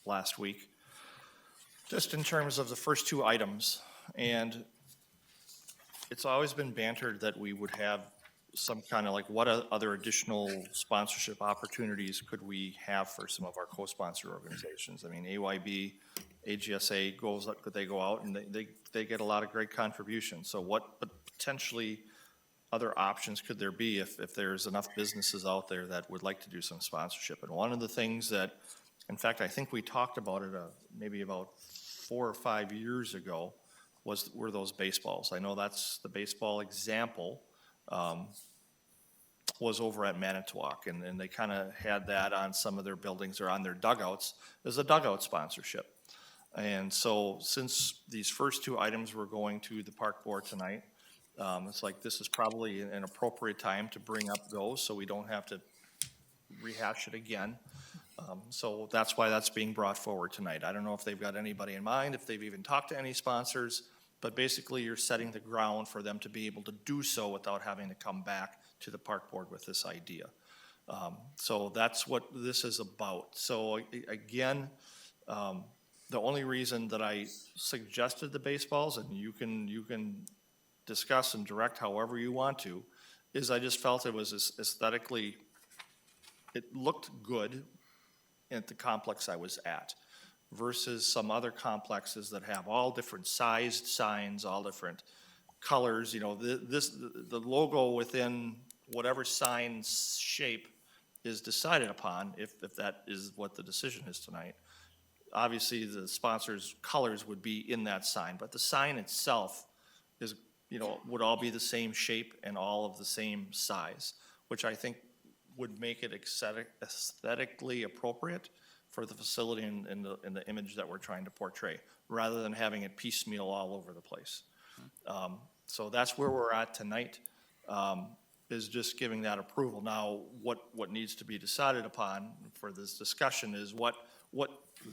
last week, just in terms of the first two items. And it's always been bantered that we would have some kind of like, what other additional sponsorship opportunities could we have for some of our co-sponsor organizations? I mean, AYB, AGSA they go out and they get a lot of great contributions. So what potentially other options could there be if there's enough businesses out there that would like to do some sponsorship? And one of the things that, in fact, I think we talked about it maybe about 4 or 5 years ago, were those baseballs. I know that's the baseball example, was over at Manitowoc, and they kind of had that on some of their buildings or on their dugouts as a dugout sponsorship. And so since these first two items were going to the park board tonight, it's like this is probably an appropriate time to bring up those so we don't have to rehash it again. So that's why that's being brought forward tonight. I don't know if they've got anybody in mind, if they've even talked to any sponsors, but basically you're setting the ground for them to be able to do so without having to come back to the park board with this idea. So that's what this is about. So again, the only reason that I suggested the baseballs, and you can discuss and direct however you want to, is I just felt it was aesthetically, it looked good at the complex I was at versus some other complexes that have all different sized signs, all different colors. You know, the logo within whatever sign shape is decided upon, if that is what the decision is tonight. Obviously, the sponsor's colors would be in that sign, but the sign itself is, you know, would all be the same shape and all of the same size, which I think would make it aesthetically appropriate for the facility and the image that we're trying to portray, rather than having it piecemeal all over the place. So that's where we're at tonight, is just giving that approval. Now, what needs to be decided upon for this discussion is what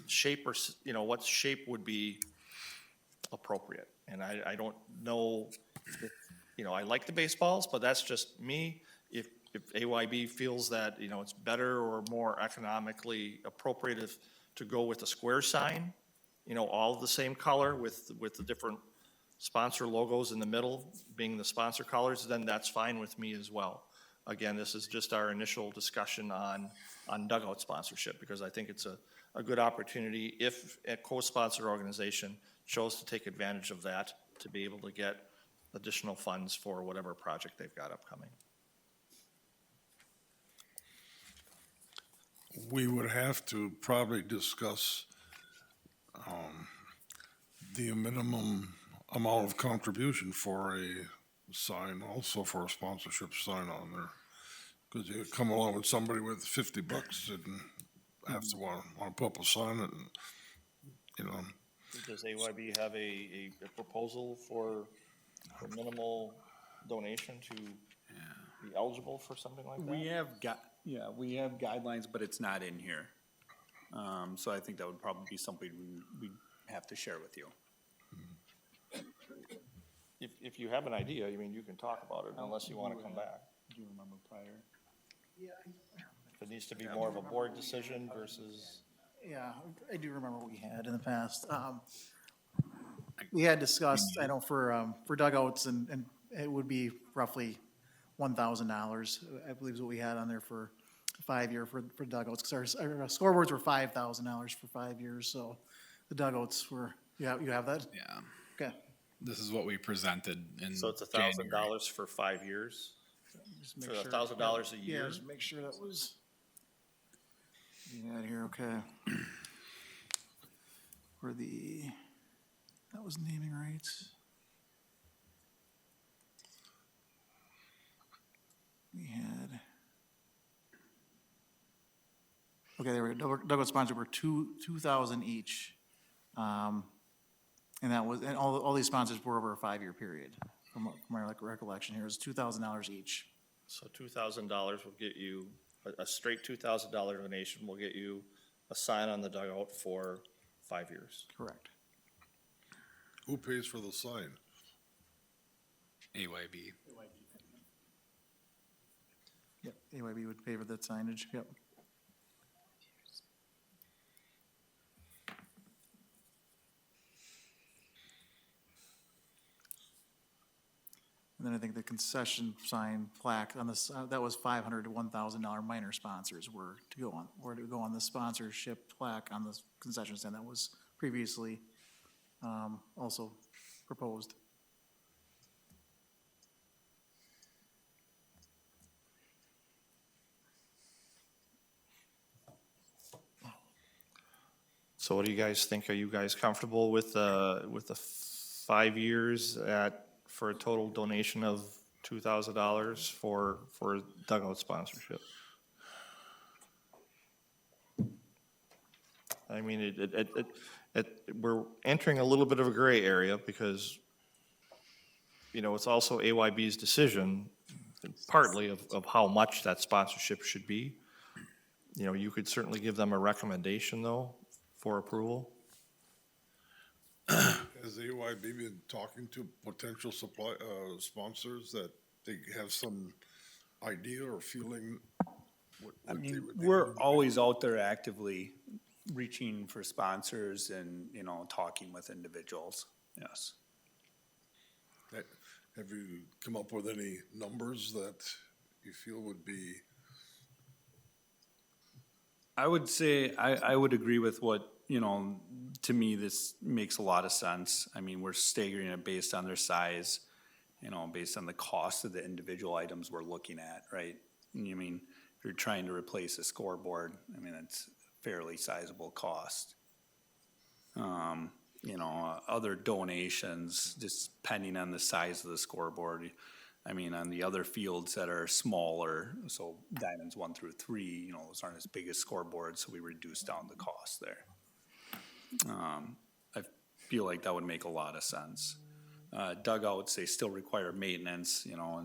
shape or, you know, what shape would be appropriate. And I don't know, if, you know, I like the baseballs, but that's just me. If AYB feels that, you know, it's better or more economically appropriate to go with a square sign, you know, all of the same color with the different sponsor logos in the middle being the sponsor colors, then that's fine with me as well. Again, this is just our initial discussion on dugout sponsorship, because I think it's a good opportunity if a co-sponsor organization chose to take advantage of that to be able to get additional funds for whatever project they've got upcoming. We would have to probably discuss the minimum amount of contribution for a sign, also for a sponsorship sign on there. Because you come along with somebody with $50 and have to want to put up a sign, and, you know. Does AYB have a proposal for a minimal donation to be eligible for something like that? We have guidelines, but it's not in here. So I think that would probably be something we have to share with you. If you have an idea, I mean, you can talk about it unless you want to come back. Do you remember prior? If it needs to be more of a board decision versus. Yeah, I do remember what we had in the past. We had discussed, I know, for dugouts, and it would be roughly $1,000, I believe is what we had on there for 5 year for dugouts, because our scoreboards were $5,000 for 5 years, so the dugouts were, you have that? Yeah. Okay. This is what we presented in So it's January. $1,000 for 5 years? Just make For sure- $1,000 a year? Yeah, just make sure that was, yeah, here, okay. That was naming rights. We had, okay, there we go, Dugout sponsors were 2,000 each. And that was, and all these sponsors were over a 5 year period, from my recollection here, it was $2,000 each. So $2,000 will get you, a straight $2,000 donation will get you a sign on the dugout for 5 years. Correct. Who pays for the sign? AYB. Yep, AYB would pay for that signage, yep. And then I think the concession sign plaque on this, that was $500 to $1,000 minor sponsors were to go on the sponsorship plaque on the concession stand that was previously also proposed. So what do you guys think? Are you guys comfortable with the 5 years for a total donation of $2,000 for dugout sponsorship? I mean, we're entering a little bit of a gray area because, you know, it's also AYB's decision, partly of how much that sponsorship should be. You know, you could certainly give them a recommendation, though, for approval. Has AYB been talking to potential sponsors that they have some idea or feeling? I mean, we're always out there actively reaching for sponsors and, you know, talking with individuals, yes. Have you come up with any numbers that you feel would be? I would say, I would agree with what, you know, to me, this makes a lot of sense. I mean, we're staggering it based on their size, you know, based on the cost of the individual items we're looking at, right? And you mean, if you're trying to replace a scoreboard, I mean, it's a fairly sizable cost. You know, other donations, just depending on the size of the scoreboard. I mean, on the other fields that are smaller, so diamonds 1 through 3, you know, those aren't as big as scoreboards, so we reduce down the cost there. I feel like that would make a lot of sense. Dugouts, they still require maintenance, you know,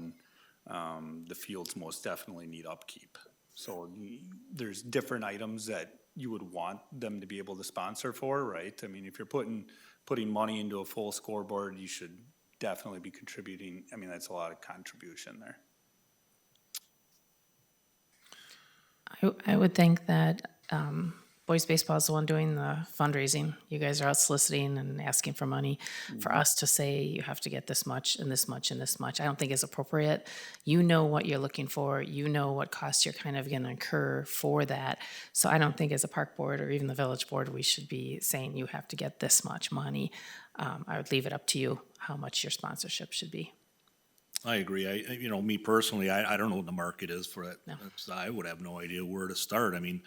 and the fields most definitely need upkeep. So there's different items that you would want them to be able to sponsor for, right? I mean, if you're putting money into a full scoreboard, you should definitely be contributing. I mean, that's a lot of contribution there. I would think that boys baseball is the one doing the fundraising. You guys are out soliciting and asking for money. For us to say you have to get this much and this much and this much, I don't think is appropriate. You know what you're looking for. You know what costs you're kind of going to incur for that. So I don't think as a park board or even the village board, we should be saying you have to get this much money. I would leave it up to you how much your sponsorship should be. I agree. You know, me personally, I don't know what the market is for it. No. I would have no idea where to start. I mean,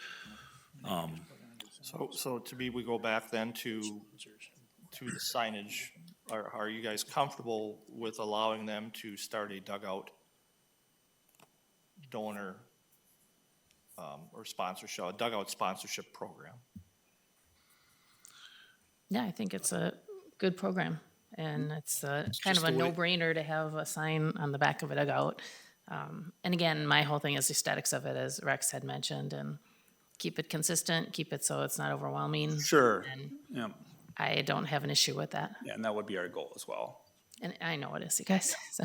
So to me, we go back then to the signage. Are you guys comfortable with allowing them to start a dugout donor or sponsorship, a dugout sponsorship program? Yeah, I think it's a good program, and it's kind of a no-brainer to have a sign on the back of a dugout. And again, my whole thing is the aesthetics of it, as Rex had mentioned, and keep it consistent, keep it so it's not overwhelming. Sure. And Yeah, I don't have an issue with that. yeah, and that would be our goal as well. And I know it is, you guys, so.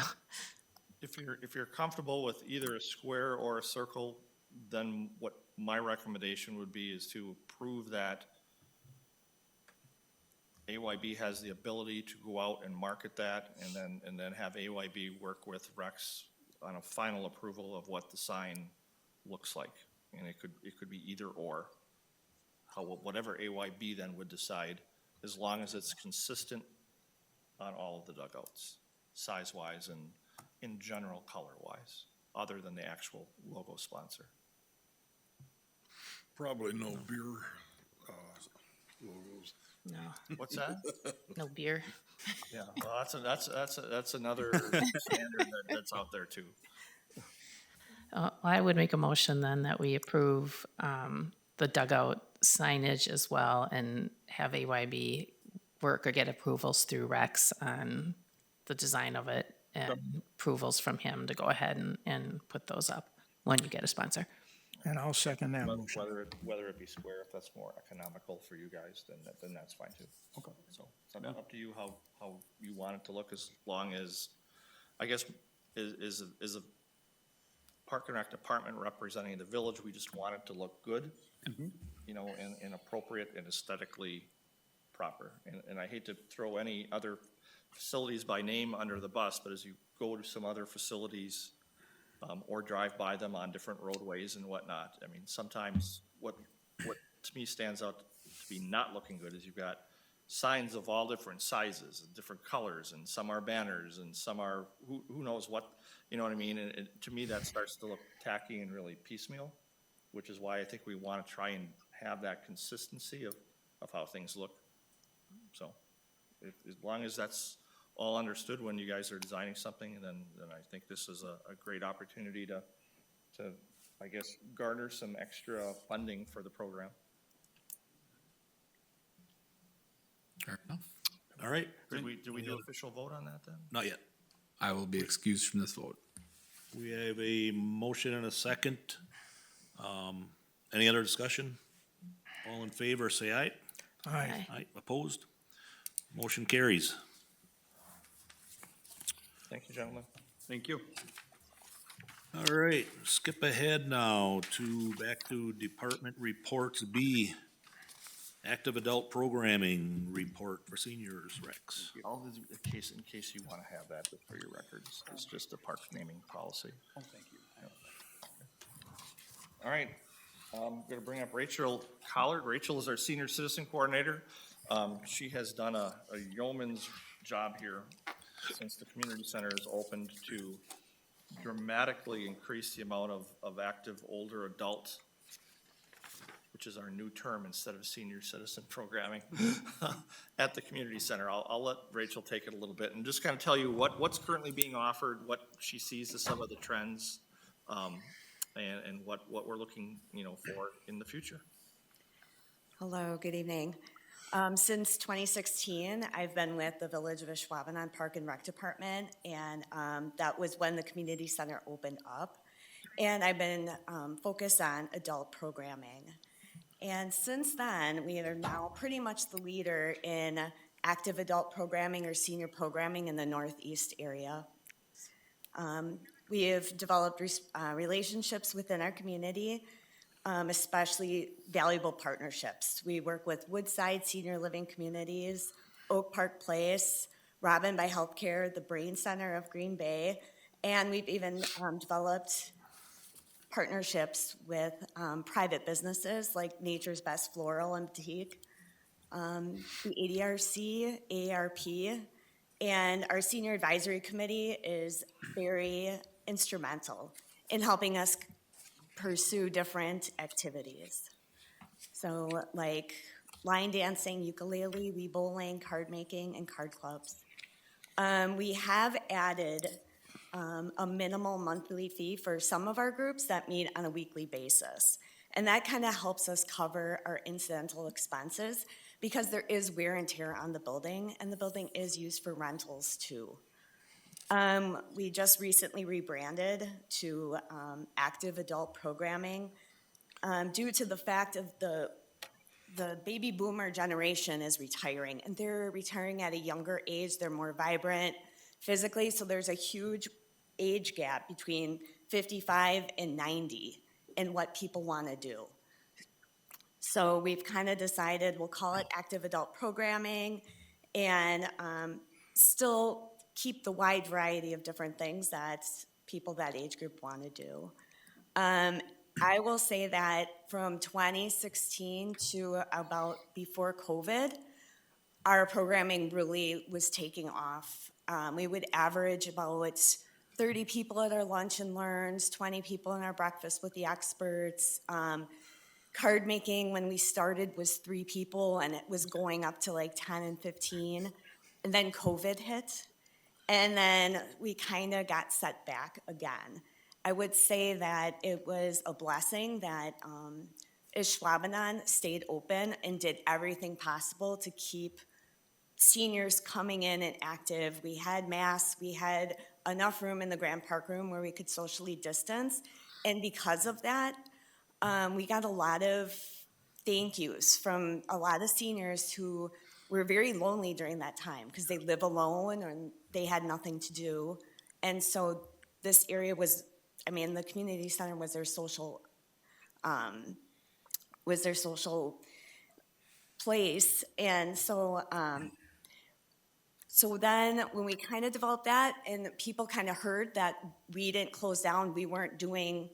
If you're comfortable with either a square or a circle, then what my recommendation would be is to approve that AYB has the ability to go out and market that, and then have AYB work with Rex on a final approval of what the sign looks like. And it could be either or, whatever AYB then would decide, as long as it's consistent on all of the dugouts, size-wise and in general color-wise, other than the actual logo sponsor. Probably no beer logos. No, What's that? no beer. Yeah, well, that's another standard that's out there too. I would make a motion then that we approve the dugout signage as well and have AYB work or get approvals through Rex on the design of it and approvals from him to go ahead and put those up when you get a sponsor. And I'll second that motion. Whether it be square, if that's more economical for you guys, then that's fine too. Okay. So it's up to you how you want it to look, as long as, I guess, is a Park and Rec department representing the village, we just want it to look good, you know, and appropriate and aesthetically proper. And I hate to throw any other facilities by name under the bus, but as you go to some other facilities, or drive by them on different roadways and whatnot, I mean, sometimes what to me stands out to be not looking good is you've got signs of all different sizes and different colors, and some are banners and some are who knows what, you know what I mean? And to me, that starts to look tacky and really piecemeal, which is why I think we want to try and have that consistency of how things look. So as long as that's all understood when you guys are designing something, then I think this is a great opportunity to, I guess, garner some extra funding for the program. Fair enough. All right, Did we do an official vote on that then? not yet. I will be excused from this vote. We have a motion and a second. Any other discussion? All in favor, say aye. Aye. Aye, opposed? Motion carries. Thank you, gentlemen. Thank you. All right, skip ahead now back to Department Reports B. Active Adult Programming Report for Seniors, Rex. All this, in case you want to have that for your records, it's just a park naming policy. Oh, thank you. All right, I'm gonna bring up Rachel Collard. Rachel is our Senior Citizen Coordinator. She has done a yeoman's job here since the community center is opened to dramatically increase the amount of active older adult, which is our new term instead of senior citizen programming, at the community center. I'll let Rachel take it a little bit and just kind of tell you what's currently being offered, what she sees as some of the trends, and what we're looking, for in the future. Hello, good evening. Since 2016, I've been with the Village of Ashwaubenon Park and Rec Department, and that was when the community center opened up. And I've been focused on adult programming. And since then, we are now pretty much the leader in active adult programming or senior programming in the Northeast area. We have developed relationships within our community, especially valuable partnerships. We work with Woodside Senior Living Communities, Oak Park Place, Robin by Healthcare, the Brain Center of Green Bay, and we've even developed partnerships with private businesses like Nature's Best Floral and Boutique, the ADRC, AARP, and our Senior Advisory Committee is very instrumental in helping us pursue different activities. So like line dancing, ukulele, Wii bowling, card making, and card clubs. We have added a minimal monthly fee for some of our groups that meet on a weekly basis. And that kind of helps us cover our incidental expenses because there is wear and tear on the building, and the building is used for rentals too. We just recently rebranded to active adult programming due to the fact of the baby boomer generation is retiring, and they're retiring at a younger age. They're more vibrant physically, so there's a huge age gap between 55 and 90 in what people want to do. So we've kind of decided we'll call it active adult programming and still keep the wide variety of different things that people that age group want to do. I will say that from 2016 to about before COVID, our programming really was taking off. We would average about 30 people at our lunch and learns, 20 people in our breakfast with the experts. Card making when we started was 3 people, and it was going up to like 10 and 15. And then COVID hit, and then we kind of got set back again. I would say that it was a blessing that Ashwaubenon stayed open and did everything possible to keep seniors coming in and active. We had masks, we had enough room in the Grand Park Room where we could socially distance, and because of that, we got a lot of thank yous from a lot of seniors who were very lonely during that time because they live alone and they had nothing to do. And so this area was, I mean, the community center was their social place. And so, so then when we kind of developed that and people kind of heard that we didn't close down, we weren't doing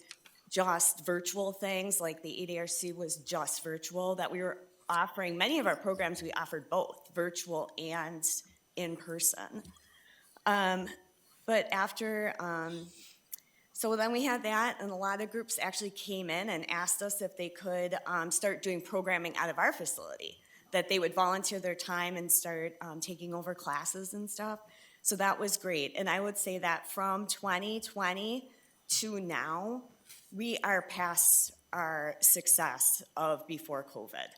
just virtual things like the ADRC was just virtual, that we were offering, many of our programs, we offered both virtual and in person. But after, so then we had that, and a lot of groups actually came in and asked us if they could start doing programming out of our facility, that they would volunteer their time and start taking over classes and stuff. So that was great. And I would say that from 2020 to now, we are past our success of before COVID.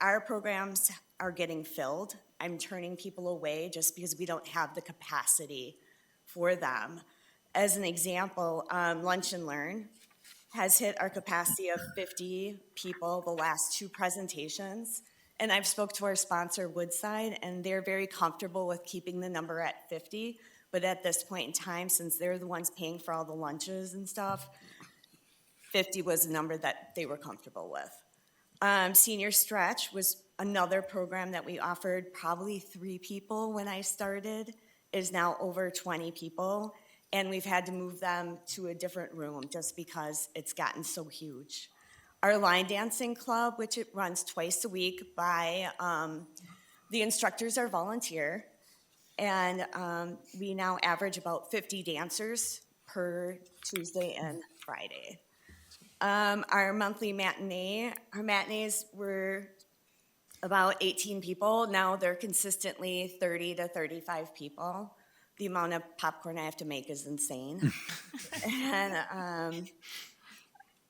Our programs are getting filled. I'm turning people away just because we don't have the capacity for them. As an example, Lunch and Learn has hit our capacity of 50 people the last 2 presentations. And I've spoke to our sponsor, Woodside, and they're very comfortable with keeping the number at 50. But at this point in time, since they're the ones paying for all the lunches and stuff, 50 was a number that they were comfortable with. Senior Stretch was another program that we offered probably 3 people when I started, is now over 20 people. And we've had to move them to a different room just because it's gotten so huge. Our line dancing club, which it runs twice a week by, the instructors are volunteer. And we now average about 50 dancers per Tuesday and Friday. Our monthly matinee, our matinees were about 18 people. Now they're consistently 30 to 35 people. The amount of popcorn I have to make is insane. And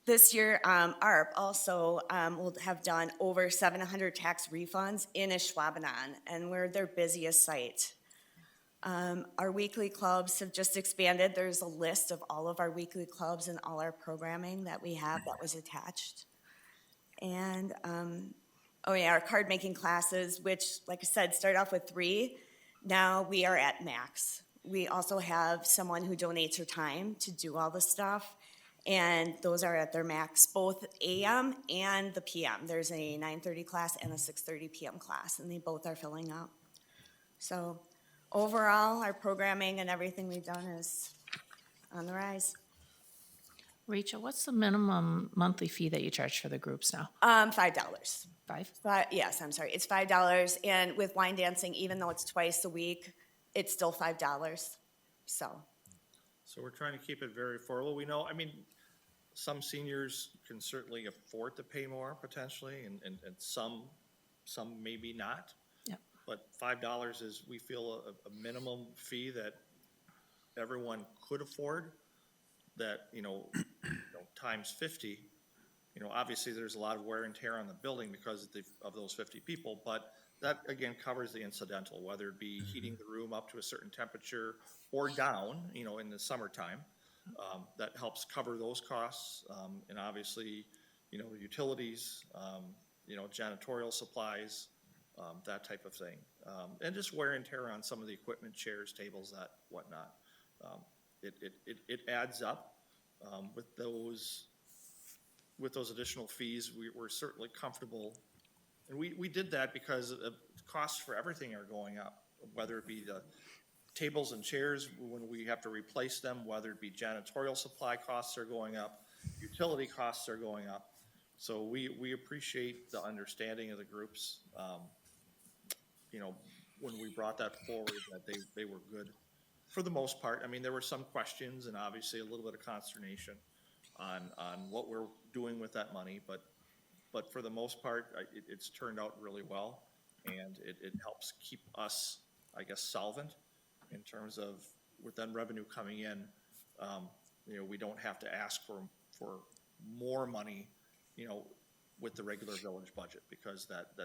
this year, ARP also will have done over 700 tax refunds in Ashwaubenon, and we're their busiest site. Our weekly clubs have just expanded. There's a list of all of our weekly clubs and all our programming that we have that was attached. And, oh yeah, our card making classes, which, like I said, started off with 3. Now we are at max. We also have someone who donates her time to do all the stuff, and those are at their max, both AM and the PM. There's a 9:30 class and a 6:30 PM class, and they both are filling up. So overall, our programming and everything we've done is on the rise. Rachel, what's the minimum monthly fee that you charge for the groups now? $5. 5? Yes, I'm sorry, it's $5, and with line dancing, even though it's twice a week, it's still $5, so. So we're trying to keep it very affordable. We know, I mean, some seniors can certainly afford to pay more potentially, and some maybe not. Yep. But $5 is, we feel, a minimum fee that everyone could afford, that, times 50. Obviously there's a lot of wear and tear on the building because of those 50 people, but that again covers the incidental, whether it be heating the room up to a certain temperature or down, in the summertime. That helps cover those costs, and obviously, utilities, janitorial supplies, that type of thing. And just wear and tear on some of the equipment, chairs, tables, that whatnot. It adds up. With those additional fees, we're certainly comfortable. And we did that because costs for everything are going up, whether it be the tables and chairs when we have to replace them, whether it be janitorial supply costs are going up, utility costs are going up. So we appreciate the understanding of the groups. When we brought that forward, that they were good for the most part. I mean, there were some questions and obviously a little bit of consternation on what we're doing with that money, but for the most part, it's turned out really well, and it helps keep us, I guess, solvent in terms of, with then revenue coming in, we don't have to ask for more money, with the regular village budget, because that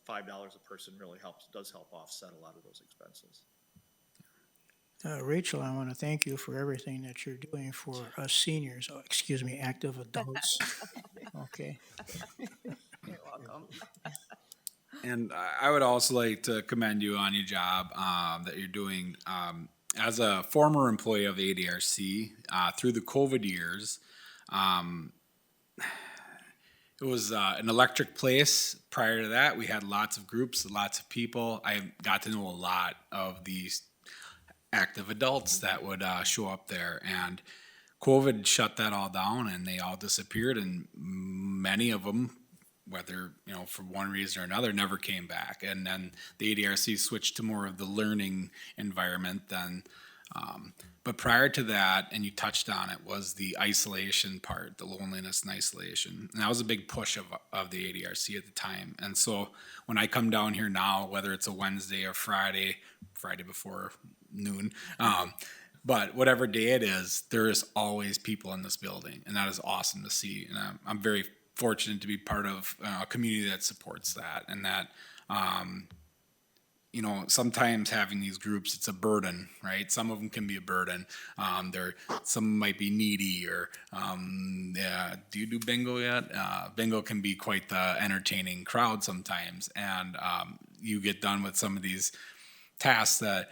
$5 a person really does help offset a lot of those expenses. Rachel, I want to thank you for everything that you're doing for us seniors, excuse me, active adults. Okay. You're welcome. And I would also like to commend you on your job that you're doing. As a former employee of the ADRC, through the COVID years, it was an electric place. Prior to that, we had lots of groups, lots of people. I got to know a lot of these active adults that would show up there. And COVID shut that all down and they all disappeared. And many of them, whether, for one reason or another, never came back. And then the ADRC switched to more of the learning environment than, but prior to that, and you touched on it, was the isolation part, the loneliness and isolation. And that was a big push of the ADRC at the time. And so when I come down here now, whether it's a Wednesday or Friday before noon, but whatever day it is, there is always people in this building. And that is awesome to see. And I'm very fortunate to be part of a community that supports that. And that, sometimes having these groups, it's a burden, right? Some of them can be a burden. Some might be needy or, do you do bingo yet? Bingo can be quite the entertaining crowd sometimes. And you get done with some of these tasks that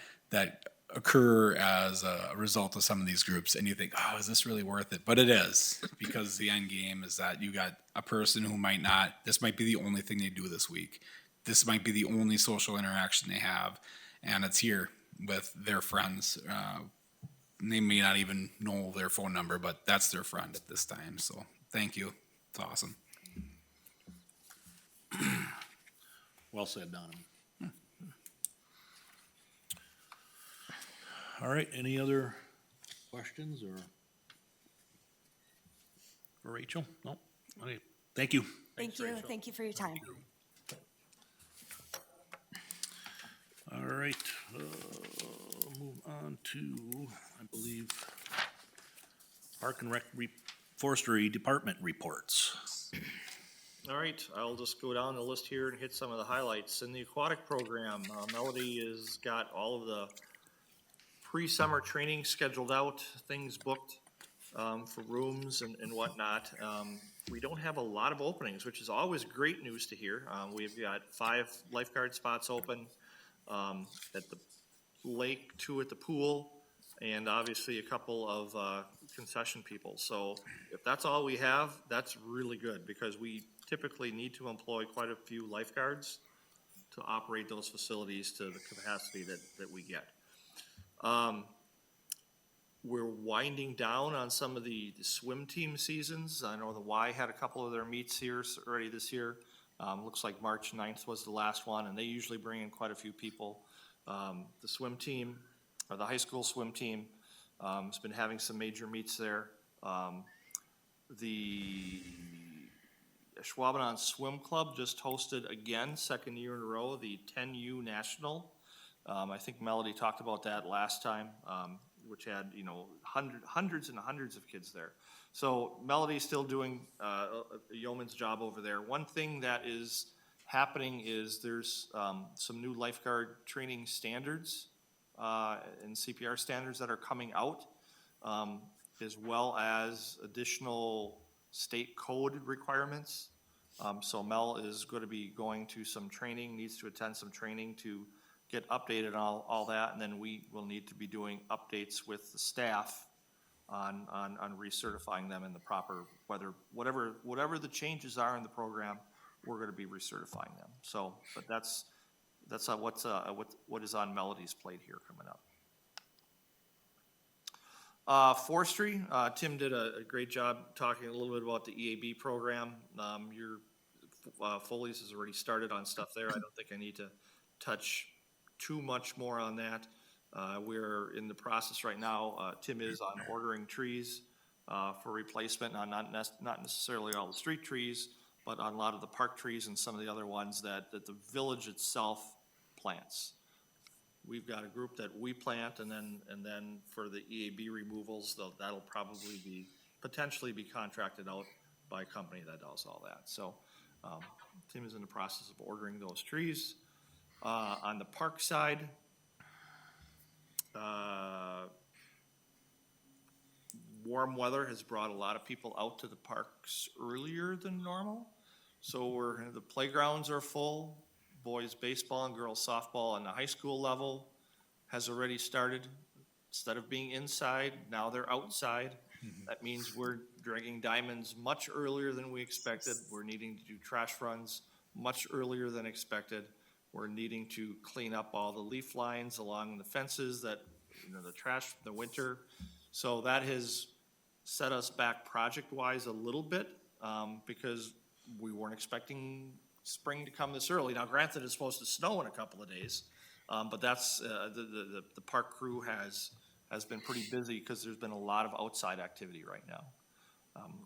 occur as a result of some of these groups and you think, oh, is this really worth it? But it is, because the end game is that you got a person who this might be the only thing they do this week. This might be the only social interaction they have, and it's here with their friends. They may not even know their phone number, but that's their friend at this time. So thank you. It's awesome. Well said, Donovan. All right, any other questions or for Rachel? No? Okay, thank you. Thank you. Thank you for your time. All right, move on to, I believe, Park and Rec Forestry Department reports. All right, I'll just go down the list here and hit some of the highlights. In the aquatic program, Melody has got all of the pre-summer training scheduled out, things booked for rooms and whatnot. We don't have a lot of openings, which is always great news to hear. We've got 5 lifeguard spots open at the lake, 2 at the pool, and obviously a couple of concession people. So if that's all we have, that's really good, because we typically need to employ quite a few lifeguards to operate those facilities to the capacity that we get. We're winding down on some of the swim team seasons. I know the Y had a couple of their meets here already this year. Looks like March 9th was the last one, and they usually bring in quite a few people. The swim team, or the high school swim team, has been having some major meets there. The Ashwaubenon Swim Club just hosted again, second year in a row, the 10U National. I think Melody talked about that last time, which had, hundreds and hundreds of kids there. So Melody's still doing a yeoman's job over there. One thing that is happening is there's some new lifeguard training standards and CPR standards that are coming out, as well as additional state code requirements. So Mel is going to be going to some training, needs to attend some training to get updated on all that, and then we will need to be doing updates with the staff on recertifying them in the proper, whatever the changes are in the program, we're going to be recertifying them. So, but that's what is on Melody's plate here coming up. Forestry, Tim did a great job talking a little bit about the EAB program. Your Foley's has already started on stuff there. I don't think I need to touch too much more on that. We're in the process right now. Tim is on ordering trees for replacement, not necessarily all the street trees, but on a lot of the park trees and some of the other ones that the village itself plants. We've got a group that we plant, and then for the EAB removals, that'll probably potentially be contracted out by a company that does all that. So Tim is in the process of ordering those trees. On the park side, warm weather has brought a lot of people out to the parks earlier than normal. So the playgrounds are full. Boys baseball and girls softball on the high school level has already started. Instead of being inside, now they're outside. That means we're dragging diamonds much earlier than we expected. We're needing to do trash runs much earlier than expected. We're needing to clean up all the leaf lines along the fences that, the trash, the winter. So that has set us back project-wise a little bit, because we weren't expecting spring to come this early. Now granted, it's supposed to snow in a couple of days, but that's, the park crew has been pretty busy because there's been a lot of outside activity right now.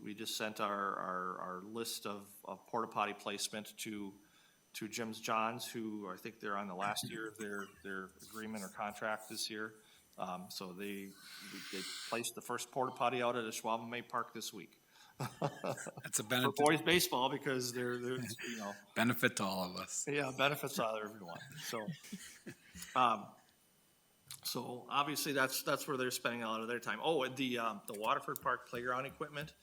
We just sent our list of porta potty placement to Jim's John's, who I think they're on the last year of their agreement or contract this year. So they placed the first porta potty out at Ashwaubomay Park this week. That's a For benefit, boys baseball, because they're benefit to all of us. yeah, benefits out of everyone. So obviously that's where they're spending a lot of their time. Oh, and the Waterford Park playground equipment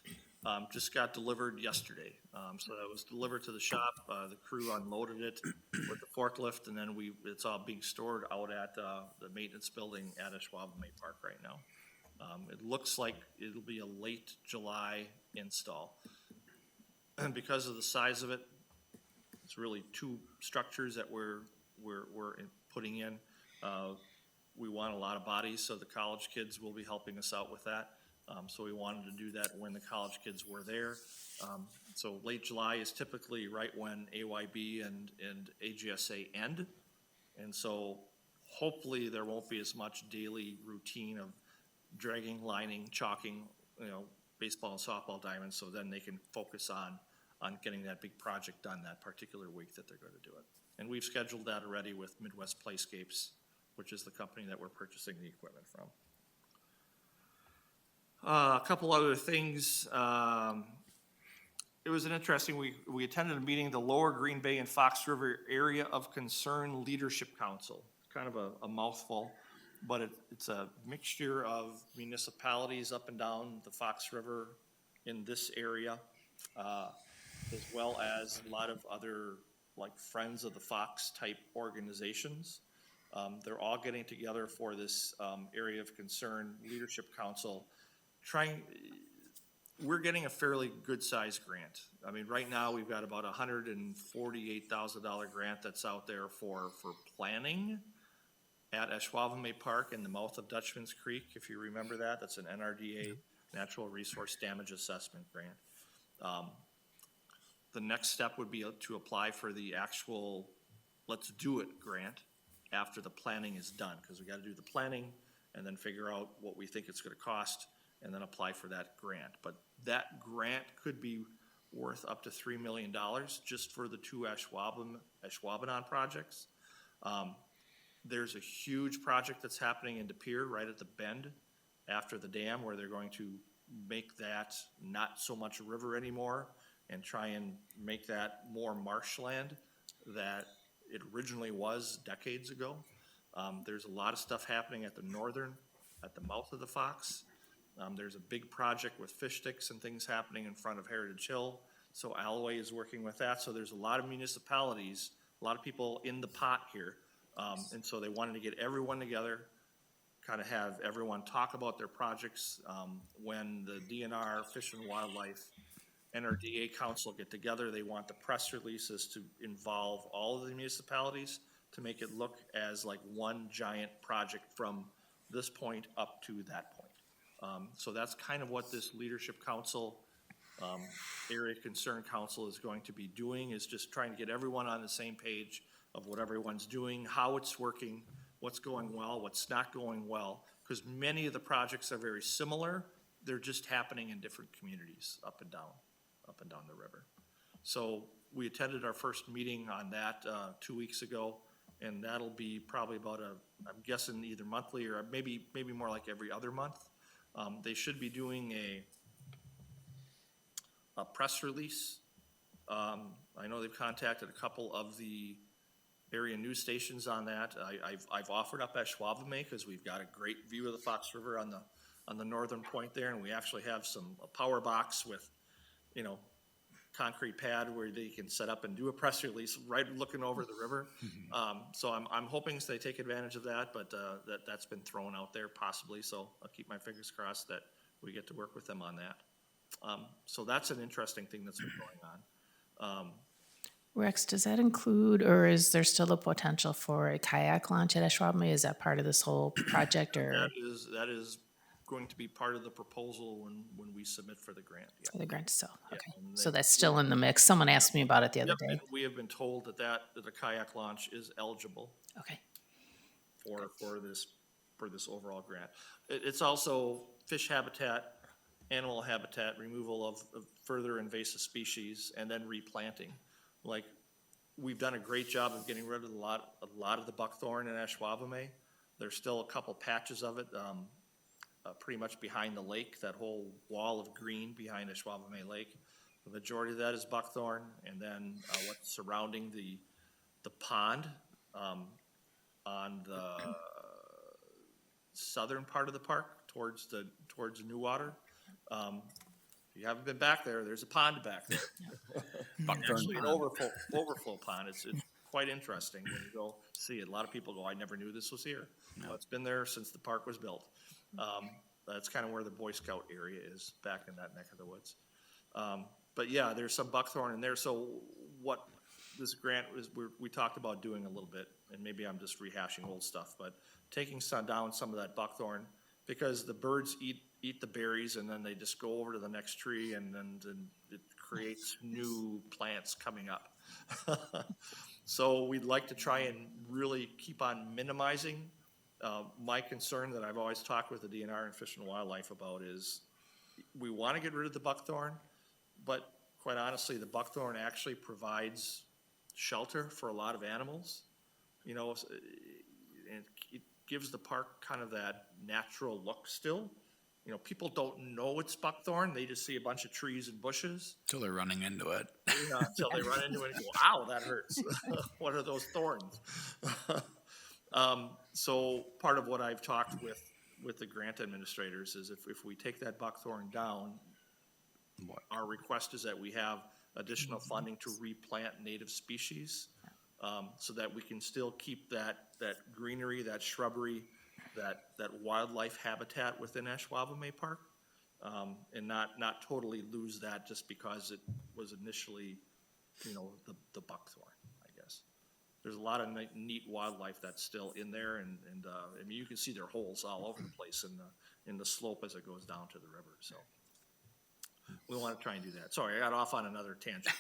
just got delivered yesterday. So that was delivered to the shop. The crew unloaded it with the forklift, and then it's all being stored out at the maintenance building at Ashwaubomay Park right now. It looks like it'll be a late July install. And because of the size of it, it's really two structures that we're putting in. We want a lot of bodies, so the college kids will be helping us out with that. So we wanted to do that when the college kids were there. So late July is typically right when AYB and AGSA end. And so hopefully there won't be as much daily routine of dragging, lining, chalking, baseball and softball diamonds, so then they can focus on getting that big project done that particular week that they're going to do it. And we've scheduled that already with Midwest Playscapes, which is the company that we're purchasing the equipment from. A couple other things. It was an interesting, we attended a meeting, the Lower Green Bay and Fox River Area of Concern Leadership Council. Kind of a mouthful, but it's a mixture of municipalities up and down the Fox River in this area, as well as a lot of other like Friends of the Fox type organizations. They're all getting together for this Area of Concern Leadership Council. We're getting a fairly good sized grant. I mean, right now we've got about $148,000 grant that's out there for planning at Ashwaubomay Park in the mouth of Dutchman's Creek. If you remember that, that's an NRDA Natural Resource Damage Assessment grant. The next step would be to apply for the actual Let's Do It grant after the planning is done, because we got to do the planning and then figure out what we think it's going to cost and then apply for that grant. But that grant could be worth up to $3 million just for the two Ashwaubenon projects. There's a huge project that's happening in De Pere right at the bend after the dam, where they're going to make that not so much a river anymore and try and make that more marshland that it originally was decades ago. There's a lot of stuff happening at the mouth of the Fox. There's a big project with fish sticks and things happening in front of Heritage Hill. So Alloway is working with that. So there's a lot of municipalities, a lot of people in the pot here. And so they wanted to get everyone together, kind of have everyone talk about their projects. When the DNR, Fish and Wildlife, NRDA Council get together, they want the press releases to involve all of the municipalities to make it look as like one giant project from this point up to that point. So that's kind of what this Leadership Council, Area Concern Council is going to be doing, is just trying to get everyone on the same page of what everyone's doing, how it's working, what's going well, what's not going well, because many of the projects are very similar. They're just happening in different communities up and down the river. So we attended our first meeting on that 2 weeks ago, and that'll be probably about I'm guessing either monthly or maybe more like every other month. They should be doing a press release. I know they've contacted a couple of the area news stations on that. I've offered up Ashwaubomay because we've got a great view of the Fox River on on the northern point there, and we actually have a power box with, you know, concrete pad where they can set up and do a press release right looking over the river. So I'm hoping they take advantage of that, but that's been thrown out there possibly, so I'll keep my fingers crossed that we get to work with them on that. So that's an interesting thing that's been going on. Rex, does that include, or is there still the potential for a kayak launch at Ashwaubomay? Is that part of this whole project, or That is going to be part of the proposal when we submit for the grant, yeah. the grant itself? Okay, and so that's still in the mix. Someone asked me about it the other Yep, day. and we have been told that the kayak launch is eligible Okay, for this overall grant. It's also fish habitat, animal habitat, removal of further invasive species, and then replanting. Like, we've done a great job of getting rid of a lot of the buckthorn in Ashwaubomay. There's still a couple patches of it, pretty much behind the lake, that whole wall of green behind Ashwaubomay Lake. The majority of that is buckthorn, and then what's surrounding the pond on the southern part of the park towards New Water. If you haven't been back there, there's a pond back there. Actually, an overflow pond. It's quite interesting when you go see it. A lot of people go, I never knew this was here. Well, it's been there since the park was built. That's kind of where the Boy Scout area is, back in that neck of the woods. But yeah, there's some buckthorn in there. So what this grant is, we talked about doing a little bit, and maybe I'm just rehashing old stuff, but taking down some of that buckthorn, because the birds eat the berries and then they just go over to the next tree, and then it creates new plants coming up. So we'd like to try and really keep on minimizing. My concern that I've always talked with the DNR and Fish and Wildlife about is we want to get rid of the buckthorn, but quite honestly, the buckthorn actually provides shelter for a lot of animals. You know, and it gives the park kind of that natural look still. You know, people don't know it's buckthorn. They just see a bunch of trees and bushes. Till they're running into it. Yeah, until they run into it and go, ow, that hurts. What are those thorns? So part of what I've talked with the grant administrators is if we take that buckthorn down, our request is that we have additional funding to replant native species, so that we can still keep that greenery, that shrubbery, that wildlife habitat within Ashwaubomay Park, and not totally lose that just because it was initially, you know, the buckthorn, I guess. There's a lot of neat wildlife that's still in there, and I mean, you can see their holes all over the place in the slope as it goes down to the river, so. We want to try and do that. Sorry, I got off on another tangent.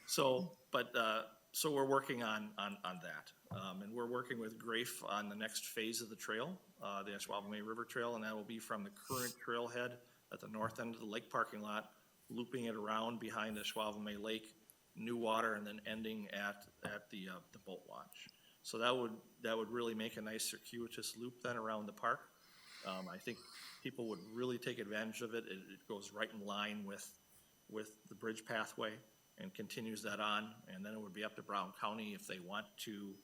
So we're working on that. And we're working with Grafe on the next phase of the trail, the Ashwaubomay River Trail, and that will be from the current trailhead at the north end of the lake parking lot, looping it around behind Ashwaubomay Lake, New Water, and then ending at the boat launch. So that would really make a nice circuitous loop then around the park. I think people would really take advantage of it. It goes right in line with the bridge pathway and continues that on. And then it would be up to Brown County if they want to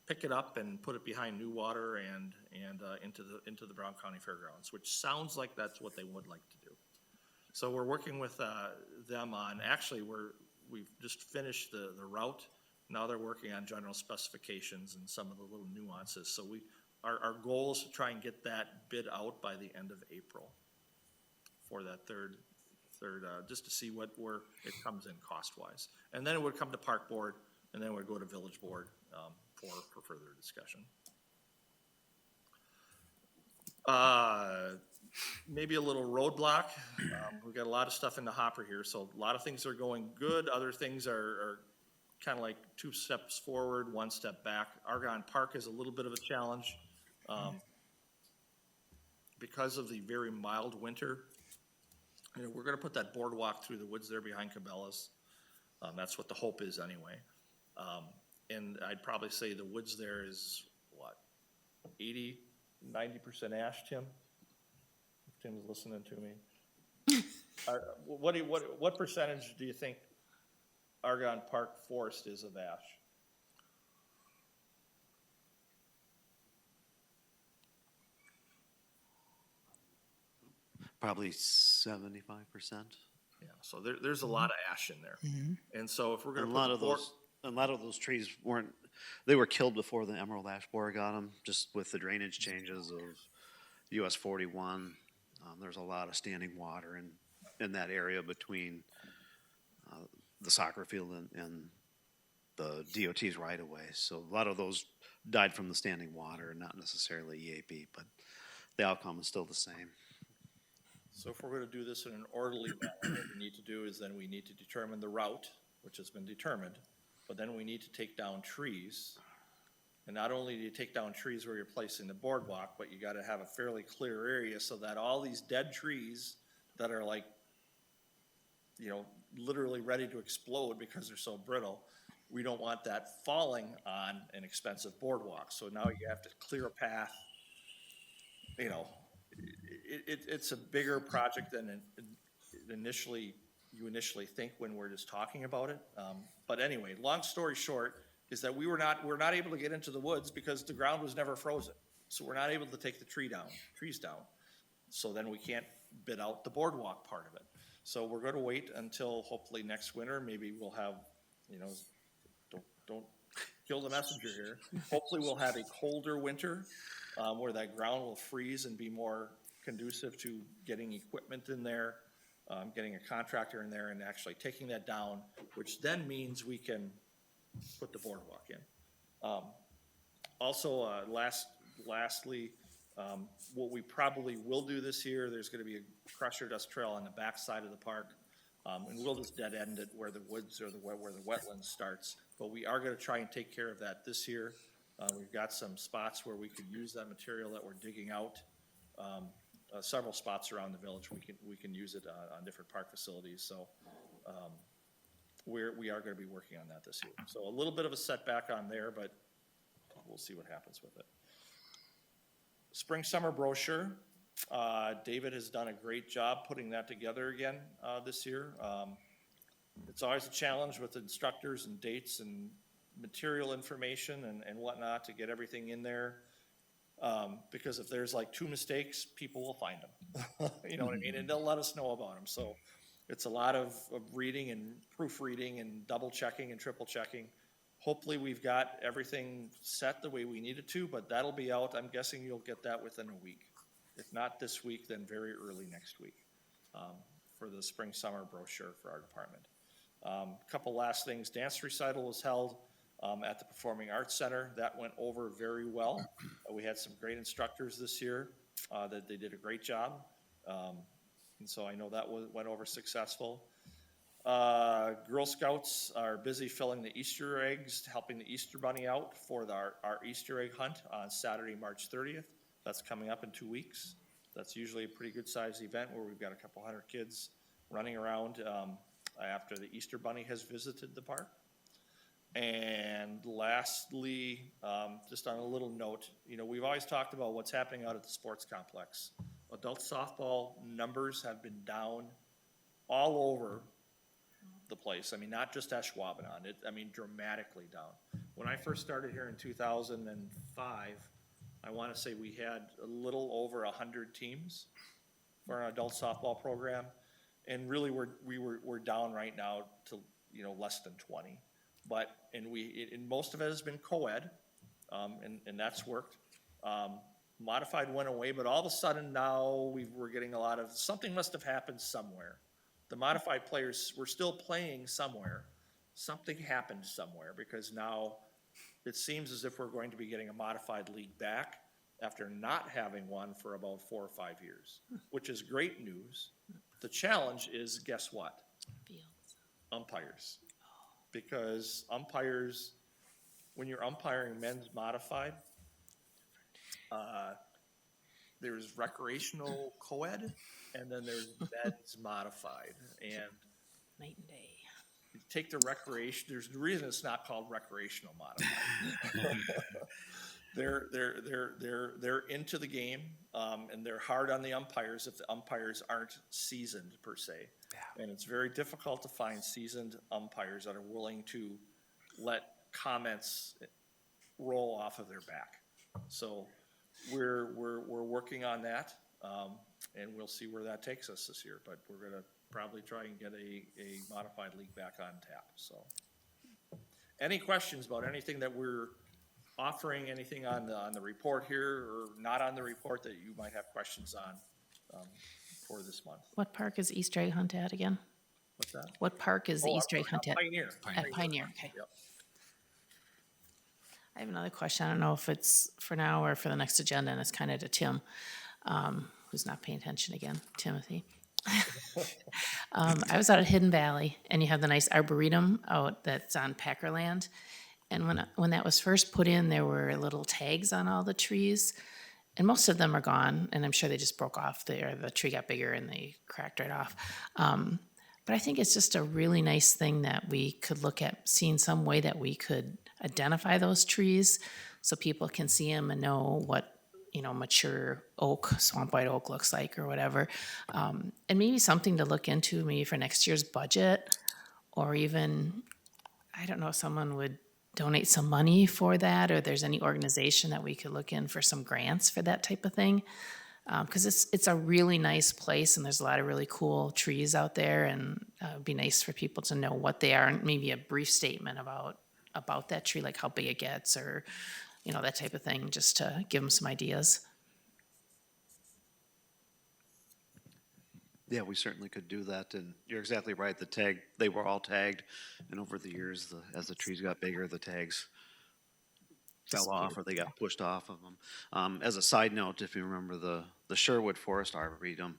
pick it up and put it behind New Water and into the Brown County Fairgrounds, which sounds like that's what they would like to do. So we're working with them on, actually we've just finished the route. Now they're working on general specifications and some of the little nuances. So our goal is to try and get that bid out by the end of April for that third, just to see where it comes in cost-wise. And then it would come to Park Board, and then it would go to Village Board for further discussion. Maybe a little roadblock. We've got a lot of stuff in the hopper here, so a lot of things are going good. Other things are kind of like 2 steps forward, 1 step back. Argonne Park is a little bit of a challenge. Because of the very mild winter, you know, we're going to put that boardwalk through the woods there behind Cabela's. That's what the hope is anyway. And I'd probably say the woods there is, what, 80, 90% ash, Tim? If Tim's listening to me. What percentage do you think Argonne Park Forest is of ash? Probably 75%. Yeah, so there's a lot of ash in there. And so if we're A gonna lot put of the board, those, a lot of those trees they were killed before the emerald ash borer got them, just with the drainage changes of US 41. There's a lot of standing water in that area between the soccer field and the DOT's right of way. So a lot of those died from the standing water, not necessarily EAP, but the outcome is still the same. so if we're gonna do this in an orderly manner, what we need to do is then we need to determine the route, which has been determined, but then we need to take down trees. And not only do you take down trees where you're placing the boardwalk, but you gotta have a fairly clear area so that all these dead trees that are like, you know, literally ready to explode because they're so brittle, we don't want that falling on an expensive boardwalk. So now you have to clear a path. You know, it's a bigger project than you initially think when we're just talking about it. But anyway, long story short is that we're not able to get into the woods because the ground was never frozen. So we're not able to take the trees down. So then we can't bid out the boardwalk part of it. So we're gonna wait until hopefully next winter. Maybe we'll have, you know, don't kill the messenger here. Hopefully we'll have a colder winter, where that ground will freeze and be more conducive to getting equipment in there, getting a contractor in there and actually taking that down, which then means we can put the boardwalk in. Also, lastly, what we probably will do this year, there's gonna be a crusher dust trail on the back side of the park. And we'll just dead end it where the woods or where the wetlands starts. But we are gonna try and take care of that this year. We've got some spots where we could use that material that we're digging out. Several spots around the village, we can use it on different park facilities. So we are gonna be working on that this year. So a little bit of a setback on there, but we'll see what happens with it. Spring, summer brochure. David has done a great job putting that together again this year. It's always a challenge with instructors and dates and material information and whatnot to get everything in there. Because if there's like 2 mistakes, people will find them. You know what I mean? And they'll let us know about them. So it's a lot of reading and proofreading and double checking and triple checking. Hopefully we've got everything set the way we need it to, but that'll be out. I'm guessing you'll get that within a week. If not this week, then very early next week, for the spring, summer brochure for our department. Couple last things. Dance recital was held at the Performing Arts Center. That went over very well. We had some great instructors this year that they did a great job. And so I know that went over successful. Girl Scouts are busy filling the Easter eggs, helping the Easter Bunny out for our Easter egg hunt on Saturday, March 30th. That's coming up in 2 weeks. That's usually a pretty good sized event where we've got a couple hundred kids running around after the Easter Bunny has visited the park. And lastly, just on a little note, you know, we've always talked about what's happening out at the sports complex. Adult softball numbers have been down all over the place. I mean, not just Ashwaubenon, dramatically down. When I first started here in 2005, I want to say we had a little over 100 teams for an adult softball program. And really we're down right now to, you know, less than 20. But, and most of it has been co-ed, and that's worked. Modified went away, but all of a sudden now we're getting a lot of, something must have happened somewhere. The modified players were still playing somewhere. Something happened somewhere because now it seems as if we're going to be getting a modified league back after not having one for about 4 or 5 years, which is great news. The challenge is, guess what? Fields. Umpires. Because umpires, when you're umpiring men's modified, there's recreational co-ed, and then there's men's modified. And Night and day. you take the recreation, there's the reason it's not called recreational modified. They're into the game, and they're hard on the umpires if the umpires aren't seasoned per se. Yeah. And it's very difficult to find seasoned umpires that are willing to let comments roll off of their back. So we're working on that. And we'll see where that takes us this year, but we're gonna probably try and get a modified league back on tap, so. Any questions about anything that we're offering, anything on the report here, or not on the report that you might have questions on, for this month? What park is Easter egg hunt at again? What's that? What park is the Oh, Easter egg hunt at? Pioneer. At Pioneer, okay. Yep. I have another question. I don't know if it's for now or for the next agenda, and it's kind of to Tim, who's not paying attention again, Timothy. I was out at Hidden Valley, and you have the nice arboretum out that's on Packerland. And when that was first put in, there were little tags on all the trees, and most of them are gone, and I'm sure they just broke off, or the tree got bigger and they cracked right off. But I think it's just a really nice thing that we could look at, seeing some way that we could identify those trees so people can see them and know what, mature oak, swamp white oak looks like or whatever. And maybe something to look into maybe for next year's budget, or even, I don't know, if someone would donate some money for that, or there's any organization that we could look in for some grants for that type of thing. Because it's a really nice place, and there's a lot of really cool trees out there, and it'd be nice for people to know what they are, and maybe a brief statement about that tree, like how big it gets, or that type of thing, just to give them some ideas. Yeah, we certainly could do that, and you're exactly right, they were all tagged, and over the years, as the trees got bigger, the tags fell off or they got pushed off of them. As a side note, if you remember the Sherwood Forest Arboretum,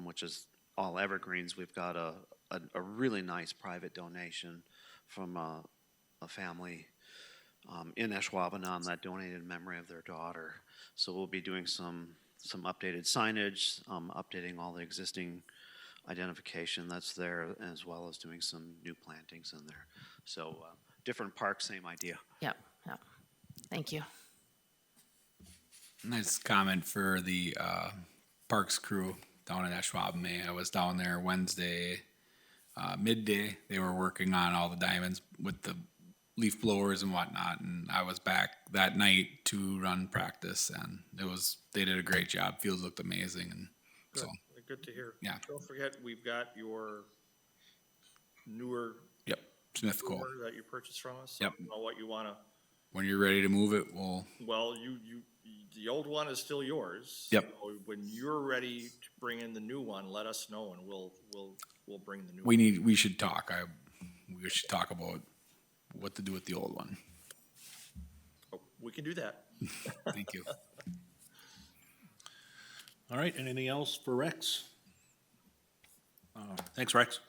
which is all evergreens, we've got a really nice private donation from a family in Ashwaubenon that donated in memory of their daughter. So we'll be doing some updated signage, updating all the existing identification that's there, as well as doing some new plantings in there. So different parks, same idea. Yep. Thank you. Nice comment for the parks crew down at Ashwaubomay. I was down there Wednesday midday. They were working on all the diamonds with the leaf blowers and whatnot, and I was back that night to run practice, and they did a great job. Fields looked amazing, and Good. so Good to hear. Yeah. Don't forget, we've got your newer yep, Smith Cole. mower that you purchased from us. So Yep. I don't know what you wanna. When you're ready to move it, we'll Well, the old one is still yours. Yep. So when you're ready to bring in the new one, let us know, and we'll bring the new one. we should talk. We should talk about what to do with the old one. Oh, we can do that. Thank you. All right, anything else for Rex? Thanks, Rex.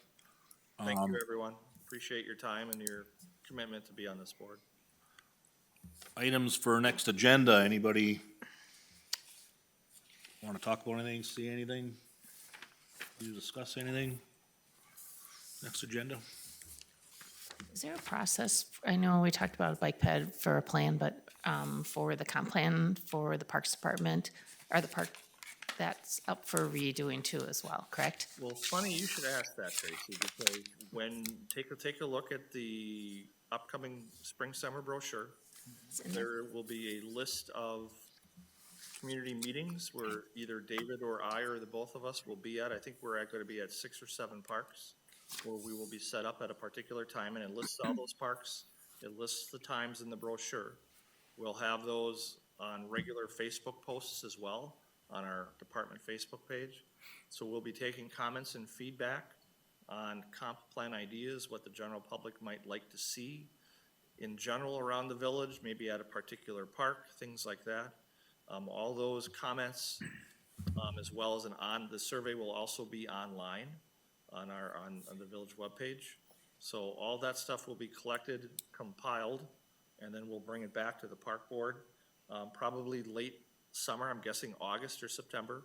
Thank you, everyone. Appreciate your time and your commitment to be on this board. Items for next agenda, anybody want to talk about anything, see anything? You discuss anything? Next agenda? Is there a process? I know we talked about a bike ped for a plan, but for the comp plan for the Parks Department, or the park, that's up for redoing too as well, correct? Well, funny you should ask that, Tracy, because take a look at the upcoming spring-summer brochure. There will be a list of community meetings where either David or I or the both of us will be at. I think we're going to be at 6 or 7 parks where we will be set up at a particular time, and it lists all those parks. It lists the times in the brochure. We'll have those on regular Facebook posts as well on our department Facebook page. So we'll be taking comments and feedback on comp plan ideas, what the general public might like to see in general around the village, maybe at a particular park, things like that. All those comments, as well as the survey will also be online on the village webpage. So all that stuff will be collected, compiled, and then we'll bring it back to the park board, probably late summer, I'm guessing August or September.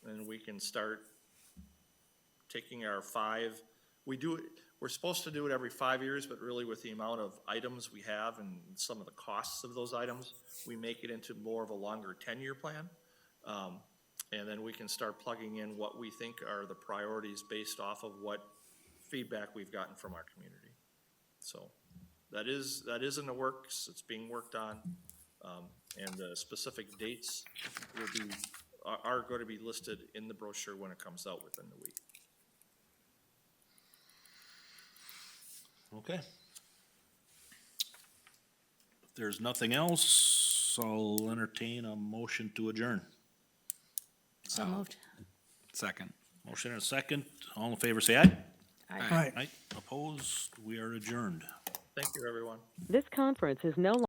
And we can start taking our we're supposed to do it every 5 years, but really with the amount of items we have and some of the costs of those items, we make it into more of a longer 10-year plan. And then we can start plugging in what we think are the priorities based off of what feedback we've gotten from our community. So that is in the works. It's being worked on. And the specific dates will be are going to be listed in the brochure when it comes out within the week. Okay. If there's nothing else, I'll entertain a motion to adjourn. So moved. Second. Motion and a second. All in favor, say aye. Right. Aye. Opposed? We are adjourned. Thank you, everyone. This conference is no longer